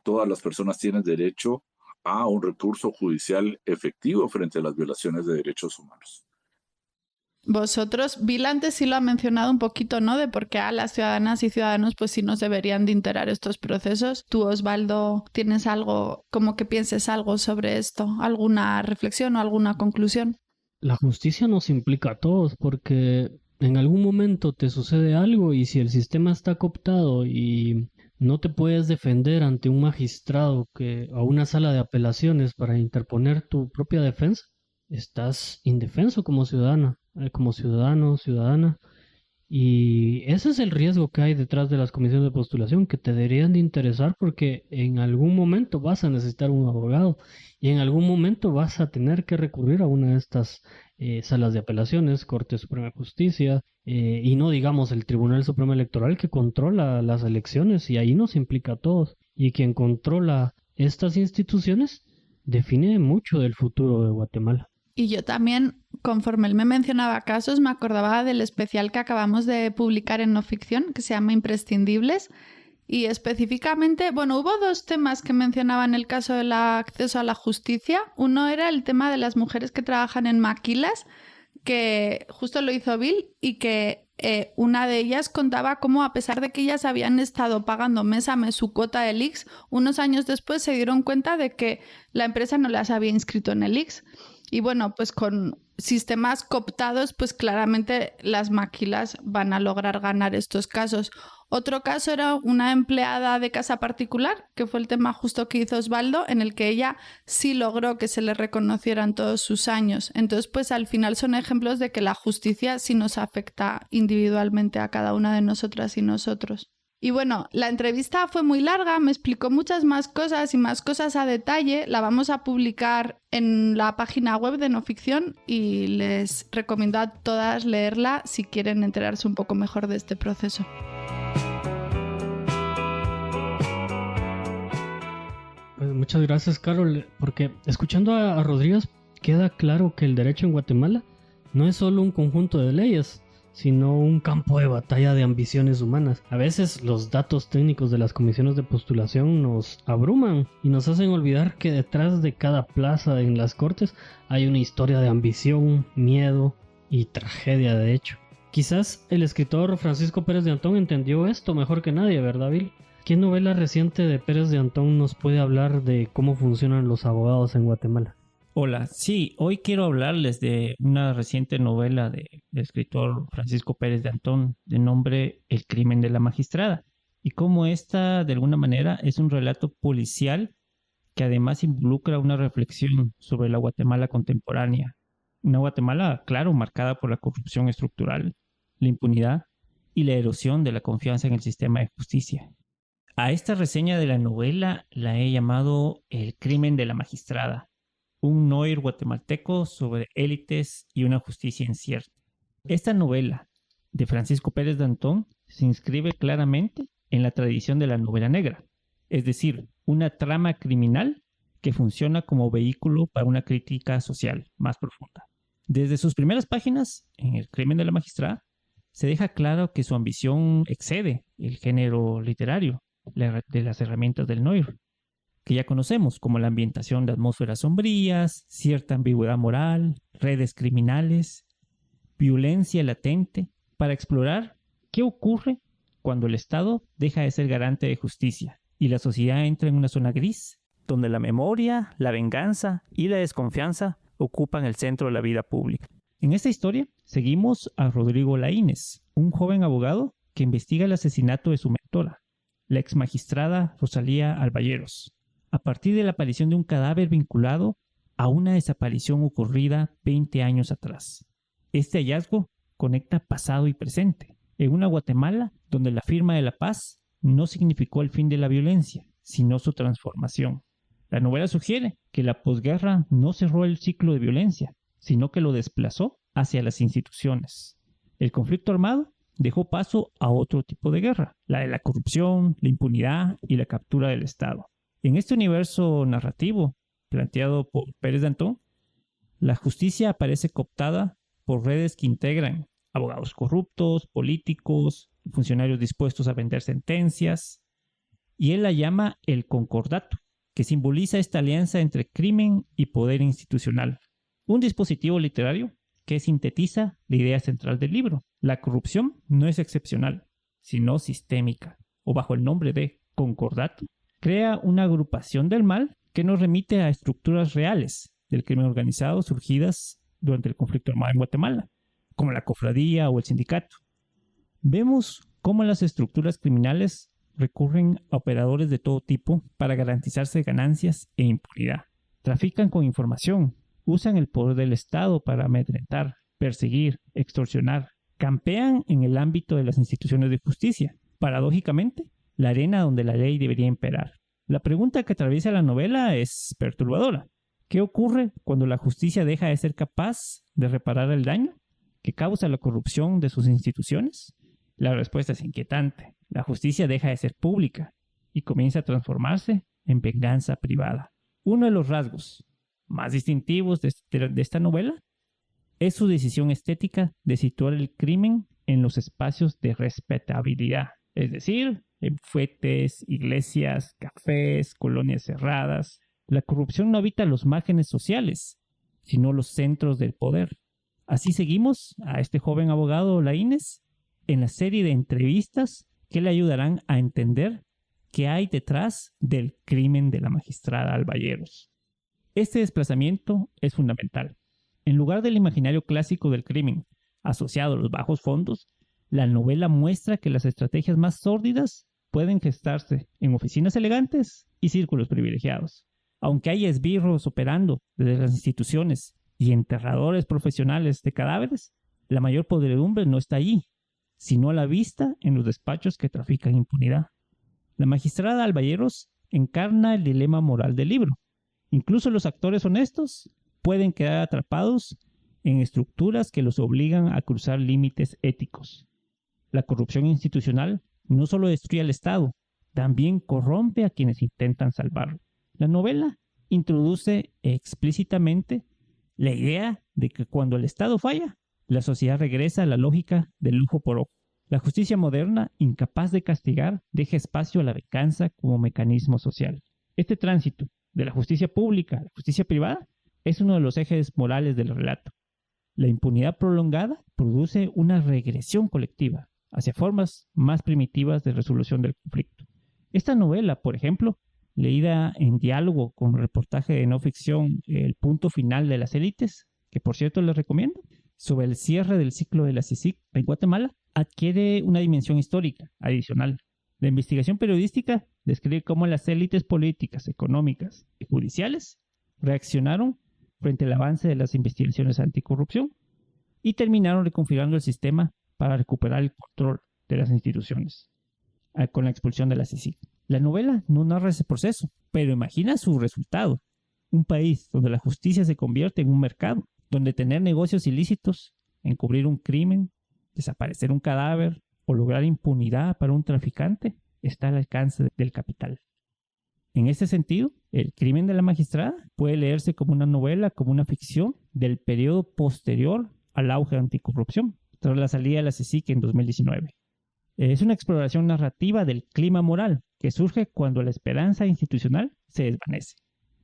Todas las personas tienen derecho a un recurso judicial efectivo frente a las violaciones de derechos humanos. Vosotros, Bill antes sí lo ha mencionado un poquito, ¿no? De por qué a las ciudadanas y ciudadanos pues sí nos deberían de enterar estos procesos. Tú, Osvaldo, ¿tienes algo, como que pienses algo sobre esto? ¿Alguna reflexión o alguna conclusión? La justicia nos implica a todos porque en algún momento te sucede algo y si el sistema está cooptado y no te puedes defender ante un magistrado o una sala de apelaciones para interponer tu propia defensa, estás indefenso como ciudadana, como ciudadano, ciudadana. Y ese es el riesgo que hay detrás de las comisiones de postulación, que te deberían de interesar porque en algún momento vas a necesitar un abogado y en algún momento vas a tener que recurrir a una de estas salas de apelaciones, Corte Suprema de Justicia, y no digamos el Tribunal Supremo Electoral que controla las elecciones y ahí nos implica a todos. Y quien controla estas instituciones define mucho del futuro de Guatemala. Y yo también, conforme él me mencionaba casos, me acordaba del especial que acabamos de publicar en No Ficción, que se llama Imprescindibles. Y específicamente, bueno, hubo dos temas que mencionaban el caso del acceso a la justicia. Uno era el tema de las mujeres que trabajan en maquilas, que justo lo hizo Bill, y que una de ellas contaba cómo a pesar de que ellas habían estado pagando mes a mes su cuota del ICS, unos años después se dieron cuenta de que la empresa no las había inscrito en el ICS. Y bueno, pues con sistemas cooptados, pues claramente las maquilas van a lograr ganar estos casos. Otro caso era una empleada de casa particular, que fue el tema justo que hizo Osvaldo, en el que ella sí logró que se le reconocieran todos sus años. Entonces, pues al final son ejemplos de que la justicia sí nos afecta individualmente a cada una de nosotras y nosotros. Y bueno, la entrevista fue muy larga, me explicó muchas más cosas y más cosas a detalle. La vamos a publicar en la página web de No Ficción y les recomiendo a todas leerla si quieren enterarse un poco mejor de este proceso. Pues muchas gracias, Carol, porque escuchando a Rodríguez queda claro que el derecho en Guatemala no es solo un conjunto de leyes, sino un campo de batalla de ambiciones humanas. A veces los datos técnicos de las comisiones de postulación nos abruman y nos hacen olvidar que detrás de cada plaza en las cortes hay una historia de ambición, miedo y tragedia de hecho. Quizás el escritor Francisco Pérez de Antón entendió esto mejor que nadie, ¿verdad, Bill? ¿Qué novela reciente de Pérez de Antón nos puede hablar de cómo funcionan los abogados en Guatemala? Hola, sí, hoy quiero hablarles de una reciente novela del escritor Francisco Pérez de Antón de nombre El crimen de la magistrada y cómo esta de alguna manera es un relato policial que además involucra una reflexión sobre la Guatemala contemporánea. Una Guatemala, claro, marcada por la corrupción estructural, la impunidad y la erosión de la confianza en el sistema de justicia. A esta reseña de la novela la he llamado El crimen de la magistrada, un noir guatemalteco sobre élites y una justicia incierta. Esta novela de Francisco Pérez de Antón se inscribe claramente en la tradición de la novela negra, es decir, una trama criminal que funciona como vehículo para una crítica social más profunda. Desde sus primeras páginas, en El crimen de la magistrada, se deja claro que su ambición excede el género literario de las herramientas del noir, que ya conocemos, como la ambientación de atmósferas sombrías, cierta ambigüedad moral, redes criminales, violencia latente, para explorar qué ocurre cuando el Estado deja de ser garante de justicia y la sociedad entra en una zona gris, donde la memoria, la venganza y la desconfianza ocupan el centro de la vida pública. En esta historia seguimos a Rodrigo Laínez, un joven abogado que investiga el asesinato de su mentora, la ex magistrada Rosalía Alballeros, a partir de la aparición de un cadáver vinculado a una desaparición ocurrida 20 años atrás. Este hallazgo conecta pasado y presente, en una Guatemala donde la firma de la paz no significó el fin de la violencia, sino su transformación. La novela sugiere que la posguerra no cerró el ciclo de violencia, sino que lo desplazó hacia las instituciones. El conflicto armado dejó paso a otro tipo de guerra, la de la corrupción, la impunidad y la captura del Estado. En este universo narrativo, planteado por Pérez Danton, la justicia aparece cooptada por redes que integran abogados corruptos, políticos, funcionarios dispuestos a vender sentencias, y él la llama el concordato, que simboliza esta alianza entre crimen y poder institucional. Un dispositivo literario que sintetiza la idea central del libro. La corrupción no es excepcional, sino sistémica, o bajo el nombre de concordato, crea una agrupación del mal que nos remite a estructuras reales del crimen organizado surgidas durante el conflicto armado en Guatemala, como la cofradía o el sindicato. Vemos cómo las estructuras criminales recurren a operadores de todo tipo para garantizarse ganancias e impunidad. Trafican con información, usan el poder del Estado para amedrentar, perseguir, extorsionar, campean en el ámbito de las instituciones de justicia, paradójicamente, la arena donde la ley debería imperar. La pregunta que atraviesa la novela es perturbadora. ¿Qué ocurre cuando la justicia deja de ser capaz de reparar el daño que causa la corrupción de sus instituciones? La respuesta es inquietante. La justicia deja de ser pública y comienza a transformarse en venganza privada. Uno de los rasgos más distintivos de esta novela es su decisión estética de situar el crimen en los espacios de respetabilidad, es decir, en fuentes, iglesias, cafés, colonias cerradas. La corrupción no habita los márgenes sociales, sino los centros del poder. Así seguimos a este joven abogado Laínez en la serie de entrevistas que le ayudarán a entender qué hay detrás del crimen de la magistrada Alballeros. Este desplazamiento es fundamental. En lugar del imaginario clásico del crimen asociado a los bajos fondos, la novela muestra que las estrategias más sórdidas pueden gestarse en oficinas elegantes y círculos privilegiados. Aunque haya esbirros operando desde las instituciones y enterradores profesionales de cadáveres, la mayor podredumbre no está allí, sino a la vista en los despachos que trafican impunidad. La magistrada Alballeros encarna el dilema moral del libro. Incluso los actores honestos pueden quedar atrapados en estructuras que los obligan a cruzar límites éticos. La corrupción institucional no solo destruye al Estado, también corrompe a quienes intentan salvarlo. La novela introduce explícitamente la idea de que cuando el Estado falla, la sociedad regresa a la lógica del lujo por ojo. La justicia moderna, incapaz de castigar, deja espacio a la venganza como mecanismo social. Este tránsito de la justicia pública a la justicia privada es uno de los ejes morales del relato. La impunidad prolongada produce una regresión colectiva hacia formas más primitivas de resolución del conflicto. Esta novela, por ejemplo, leída en diálogo con el reportaje de no ficción El punto final de las élites, que por cierto les recomiendo, sobre el cierre del ciclo de la CICIG en Guatemala, adquiere una dimensión histórica adicional. La investigación periodística describe cómo las élites políticas, económicas y judiciales reaccionaron frente al avance de las investigaciones anticorrupción y terminaron reconfigurando el sistema para recuperar el control de las instituciones con la expulsión de la CICIG. La novela no narra ese proceso, pero imagina su resultado. Un país donde la justicia se convierte en un mercado, donde tener negocios ilícitos, encubrir un crimen, desaparecer un cadáver o lograr impunidad para un traficante está al alcance del capital. En este sentido, El crimen de la magistrada puede leerse como una novela, como una ficción del periodo posterior al auge de anticorrupción, tras la salida de la CICIG en 2019. Es una exploración narrativa del clima moral que surge cuando la esperanza institucional se desvanece.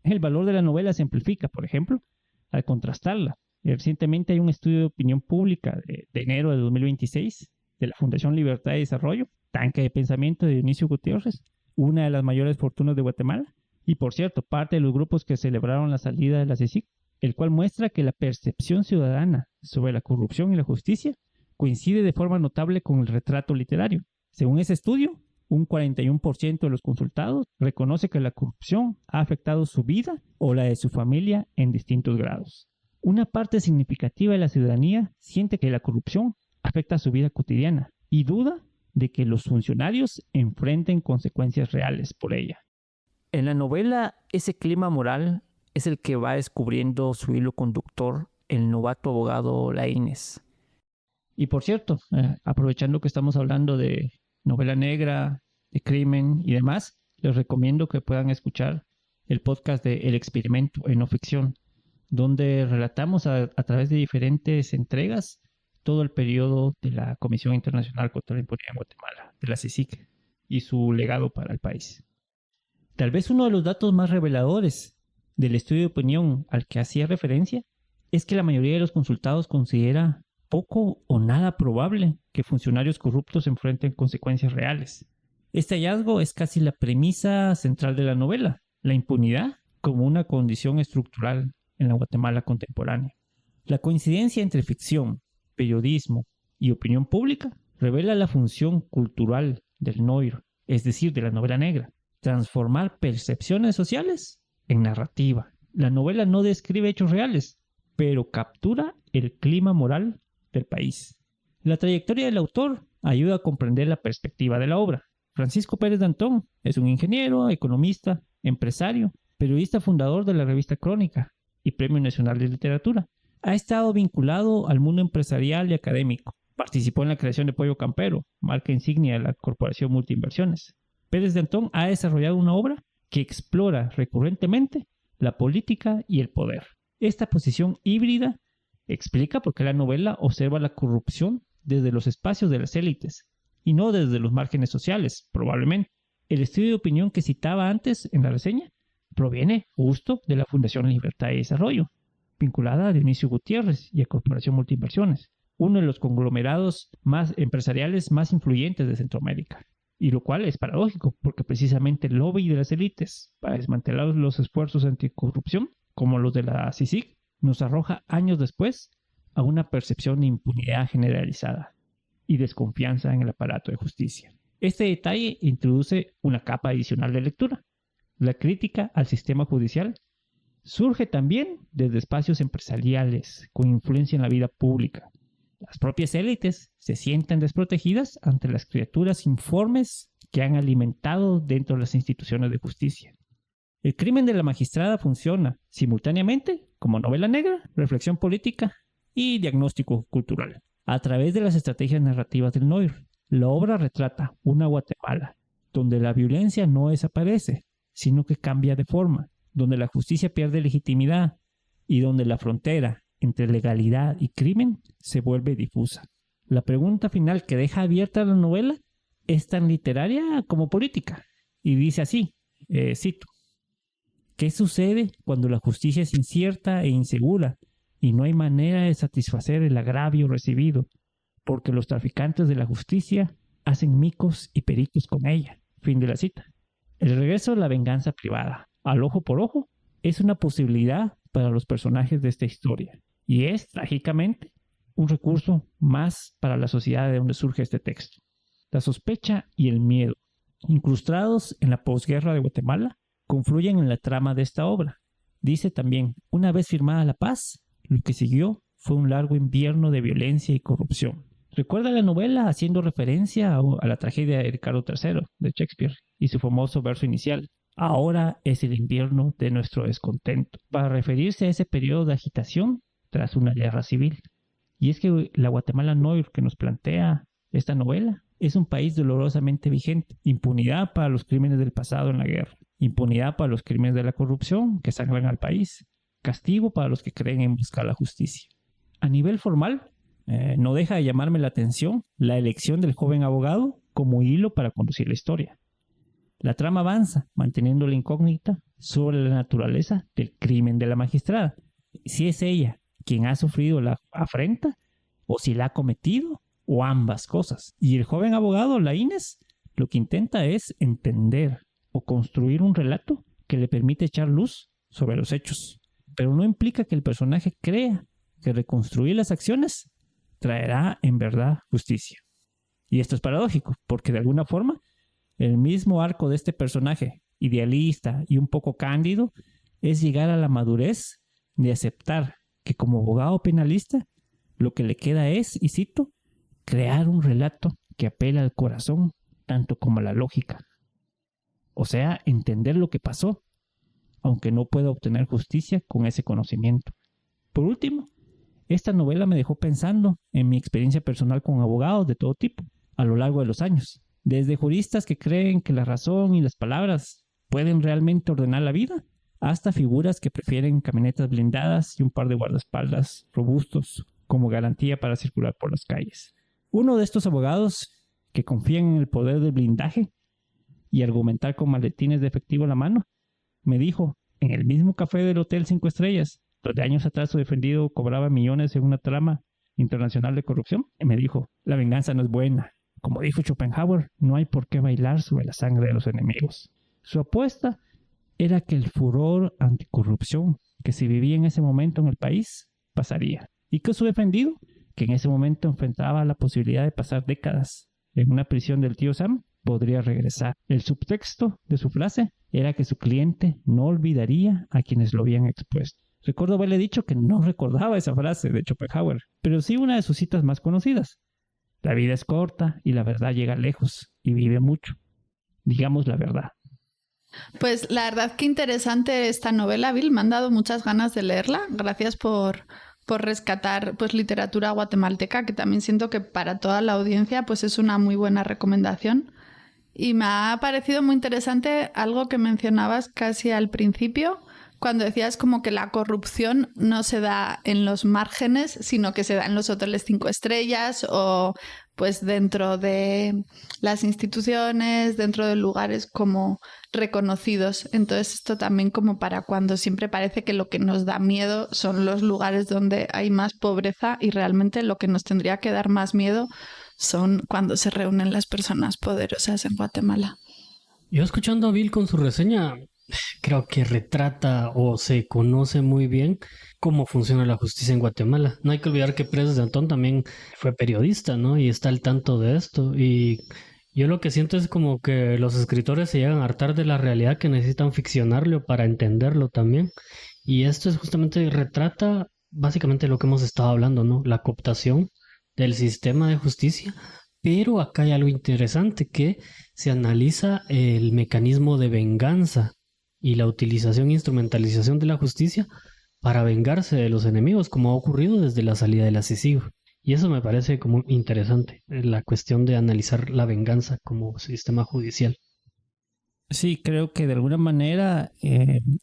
El valor de la novela se amplifica, por ejemplo, al contrastarla. Recientemente hay un estudio de opinión pública de enero de 2026 de la Fundación Libertad y Desarrollo, tanque de pensamiento de Dionisio Gutiérrez, una de las mayores fortunas de Guatemala, y por cierto, parte de los grupos que celebraron la salida de la CICIG, el cual muestra que la percepción ciudadana sobre la corrupción y la justicia coincide de forma notable con el retrato literario. Según ese estudio, un 41% de los consultados reconoce que la corrupción ha afectado su vida o la de su familia en distintos grados. Una parte significativa de la ciudadanía siente que la corrupción afecta a su vida cotidiana y duda de que los funcionarios enfrenten consecuencias reales por ella. En la novela, ese clima moral es el que va descubriendo su hilo conductor el novato abogado Laínez. Y por cierto, aprovechando que estamos hablando de novela negra, de crimen y demás, les recomiendo que puedan escuchar el podcast de El Experimento en no ficción, donde relatamos a través de diferentes entregas todo el periodo de la Comisión Internacional contra la Impunidad en Guatemala, de la CICIG, y su legado para el país. Tal vez uno de los datos más reveladores del estudio de opinión al que hacía referencia es que la mayoría de los consultados considera poco o nada probable que funcionarios corruptos enfrenten consecuencias reales. Este hallazgo es casi la premisa central de la novela, la impunidad como una condición estructural en la Guatemala contemporánea. La coincidencia entre ficción, periodismo y opinión pública revela la función cultural del noir, es decir, de la novela negra, transformar percepciones sociales en narrativa. La novela no describe hechos reales, pero captura el clima moral del país. La trayectoria del autor ayuda a comprender la perspectiva de la obra. Francisco Pérez Dantón es un ingeniero, economista, empresario, periodista fundador de la revista Crónica y Premio Nacional de Literatura. Ha estado vinculado al mundo empresarial y académico. Participó en la creación de Pollo Campero, marca insignia de la Corporación Multiinversiones. Pérez Dantón ha desarrollado una obra que explora recurrentemente la política y el poder. Esta posición híbrida explica por qué la novela observa la corrupción desde los espacios de las élites y no desde los márgenes sociales, probablemente. El estudio de opinión que citaba antes en la reseña proviene justo de la Fundación Libertad y Desarrollo, vinculada a Dionisio Gutiérrez y a Corporación Multiinversiones, uno de los conglomerados más empresariales más influyentes de Centroamérica. Y lo cual es paradójico, porque precisamente el lobby de las élites para desmantelar los esfuerzos anticorrupción, como los de la CICIG, nos arroja años después a una percepción de impunidad generalizada y desconfianza en el aparato de justicia. Este detalle introduce una capa adicional de lectura. La crítica al sistema judicial surge también desde espacios empresariales con influencia en la vida pública. Las propias élites se sienten desprotegidas ante las criaturas informes que han alimentado dentro de las instituciones de justicia. El crimen de la magistrada funciona simultáneamente como novela negra, reflexión política y diagnóstico cultural. A través de las estrategias narrativas del noir, la obra retrata una Guatemala donde la violencia no desaparece, sino que cambia de forma, donde la justicia pierde legitimidad y donde la frontera entre legalidad y crimen se vuelve difusa. La pregunta final que deja abierta la novela es tan literaria como política y dice así, cito: ¿qué sucede cuando la justicia es incierta e insegura y no hay manera de satisfacer el agravio recibido, porque los traficantes de la justicia hacen micos y pericos con ella? Fin de la cita. El regreso de la venganza privada, al ojo por ojo, es una posibilidad para los personajes de esta historia y es, trágicamente, un recurso más para la sociedad de donde surge este texto. La sospecha y el miedo, incrustados en la posguerra de Guatemala, confluyen en la trama de esta obra. Dice también, una vez firmada la paz, lo que siguió fue un largo invierno de violencia y corrupción. Recuerda la novela haciendo referencia a la tragedia de Ricardo III de Shakespeare y su famoso verso inicial: ahora es el invierno de nuestro descontento, para referirse a ese periodo de agitación tras una guerra civil. Y es que la Guatemala noir que nos plantea esta novela es un país dolorosamente vigente. Impunidad para los crímenes del pasado en la guerra. Impunidad para los crímenes de la corrupción que sangran al país. Castigo para los que creen en buscar la justicia. A nivel formal, no deja de llamarme la atención la elección del joven abogado como hilo para conducir la historia. La trama avanza, manteniendo la incógnita sobre la naturaleza del crimen de la magistrada. Si es ella quien ha sufrido la afrenta, o si la ha cometido, o ambas cosas. Y el joven abogado, Laínez, lo que intenta es entender o construir un relato que le permite echar luz sobre los hechos. Pero no implica que el personaje crea que reconstruir las acciones traerá en verdad justicia. Y esto es paradójico, porque de alguna forma el mismo arco de este personaje, idealista y un poco cándido, es llegar a la madurez de aceptar que como abogado penalista lo que le queda es, y cito, crear un relato que apela al corazón tanto como a la lógica. O sea, entender lo que pasó, aunque no pueda obtener justicia con ese conocimiento. Por último, esta novela me dejó pensando en mi experiencia personal con abogados de todo tipo a lo largo de los años. Desde juristas que creen que la razón y las palabras pueden realmente ordenar la vida, hasta figuras que prefieren camionetas blindadas y un par de guardaespaldas robustos como garantía para circular por las calles. Uno de estos abogados que confían en el poder del blindaje y argumentar con maletines de efectivo a la mano, me dijo, en el mismo café del Hotel 5 Estrellas, donde años atrás su defendido cobraba millones en una trama internacional de corrupción, me dijo, la venganza no es buena. Como dijo Schopenhauer, no hay por qué bailar sobre la sangre de los enemigos. Su apuesta era que el furor anticorrupción que se vivía en ese momento en el país pasaría. Y que su defendido, que en ese momento enfrentaba la posibilidad de pasar décadas en una prisión del tío Sam, podría regresar. El subtexto de su frase era que su cliente no olvidaría a quienes lo habían expuesto. Recuerdo haberle dicho que no recordaba esa frase de Schopenhauer, pero sí una de sus citas más conocidas. La vida es corta y la verdad llega lejos y vive mucho. Digamos la verdad. Pues la verdad que interesante esta novela, Bill. Me han dado muchas ganas de leerla. Gracias por rescatar pues literatura guatemalteca, que también siento que para toda la audiencia pues es una muy buena recomendación. Y me ha parecido muy interesante algo que mencionabas casi al principio, cuando decías como que la corrupción no se da en los márgenes, sino que se da en los hoteles 5 estrellas o pues dentro de las instituciones, dentro de lugares como reconocidos. Entonces esto también como para cuando siempre parece que lo que nos da miedo son los lugares donde hay más pobreza, y realmente lo que nos tendría que dar más miedo son cuando se reúnen las personas poderosas en Guatemala. Yo escuchando a Bill con su reseña, creo que retrata o se conoce muy bien cómo funciona la justicia en Guatemala. No hay que olvidar que Presas de Antón también fue periodista, ¿no? Y está al tanto de esto. Y yo lo que siento es como que los escritores se llegan a hartar de la realidad, que necesitan ficcionarlo para entenderlo también. Y esto es justamente, retrata básicamente lo que hemos estado hablando, ¿no? La cooptación del sistema de justicia. Pero acá hay algo interesante, que se analiza el mecanismo de venganza y la utilización e instrumentalización de la justicia para vengarse de los enemigos, como ha ocurrido desde la salida de la CICIG. Y eso me parece como interesante, la cuestión de analizar la venganza como sistema judicial. Sí, creo que de alguna manera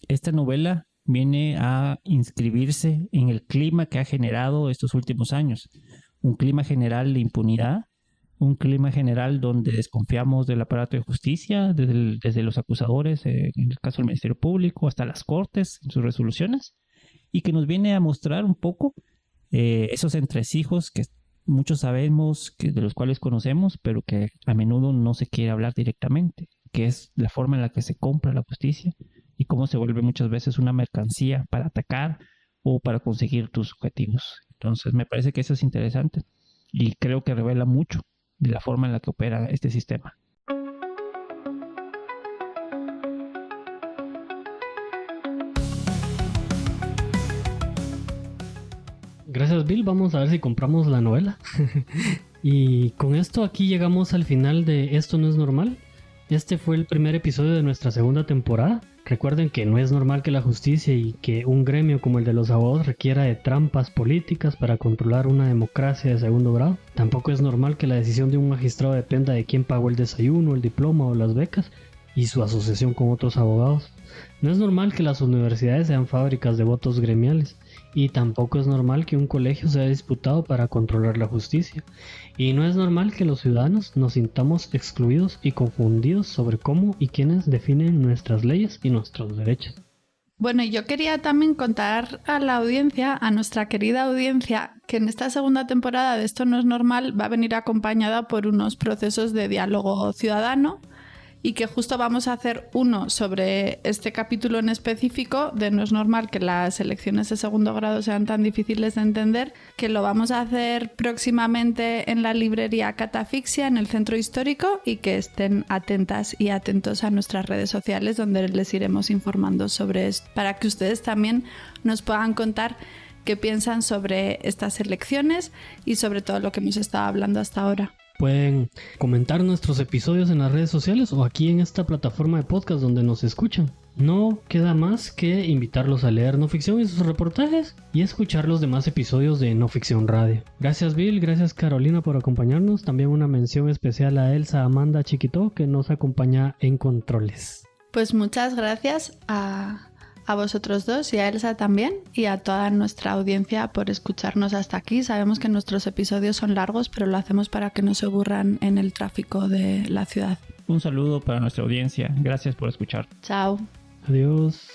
esta novela viene a inscribirse en el clima que ha generado estos últimos años. Un clima general de impunidad, un clima general donde desconfiamos del aparato de justicia, desde los acusadores, en el caso del Ministerio Público, hasta las Cortes, en sus resoluciones, y que nos viene a mostrar un poco esos entresijos que muchos sabemos, de los cuales conocemos, pero que a menudo no se quiere hablar directamente, que es la forma en la que se compra la justicia y cómo se vuelve muchas veces una mercancía para atacar o para conseguir tus objetivos. Entonces me parece que eso es interesante y creo que revela mucho de la forma en la que opera este sistema. Gracias, Bill. Vamos a ver si compramos la novela. Y con esto aquí llegamos al final de Esto no es normal. Este fue el primer episodio de nuestra segunda temporada. Recuerden que no es normal que la justicia y que un gremio como el de los abogados requiera de trampas políticas para controlar una democracia de segundo grado. Tampoco es normal que la decisión de un magistrado dependa de quién pagó el desayuno, el diploma o las becas y su asociación con otros abogados. No es normal que las universidades sean fábricas de votos gremiales. Y tampoco es normal que un colegio sea disputado para controlar la justicia. Y no es normal que los ciudadanos nos sintamos excluidos y confundidos sobre cómo y quiénes definen nuestras leyes y nuestros derechos. Bueno, yo quería también contar a la audiencia, a nuestra querida audiencia, que en esta segunda temporada de Esto no es normal va a venir acompañada por unos procesos de diálogo ciudadano y que justo vamos a hacer uno sobre este capítulo en específico de No es normal que las elecciones de segundo grado sean tan difíciles de entender, que lo vamos a hacer próximamente en la librería Catafixia, en el Centro Histórico, y que estén atentas y atentos a nuestras redes sociales donde les iremos informando sobre esto, para que ustedes también nos puedan contar qué piensan sobre estas elecciones y sobre todo lo que hemos estado hablando hasta ahora. Pueden comentar nuestros episodios en las redes sociales o aquí en esta plataforma de podcast donde nos escuchan. No queda más que invitarlos a leer No Ficción y sus reportajes y escuchar los demás episodios de No Ficción Radio. Gracias Bill, gracias Carolina por acompañarnos. También una mención especial a Elsa Amanda Chiquito que nos acompaña en controles. Pues muchas gracias a vosotros dos y a Elsa también y a toda nuestra audiencia por escucharnos hasta aquí. Sabemos que nuestros episodios son largos, pero lo hacemos para que no se aburran en el tráfico de la ciudad. Un saludo para nuestra audiencia. Gracias por escuchar. Chao. Adiós.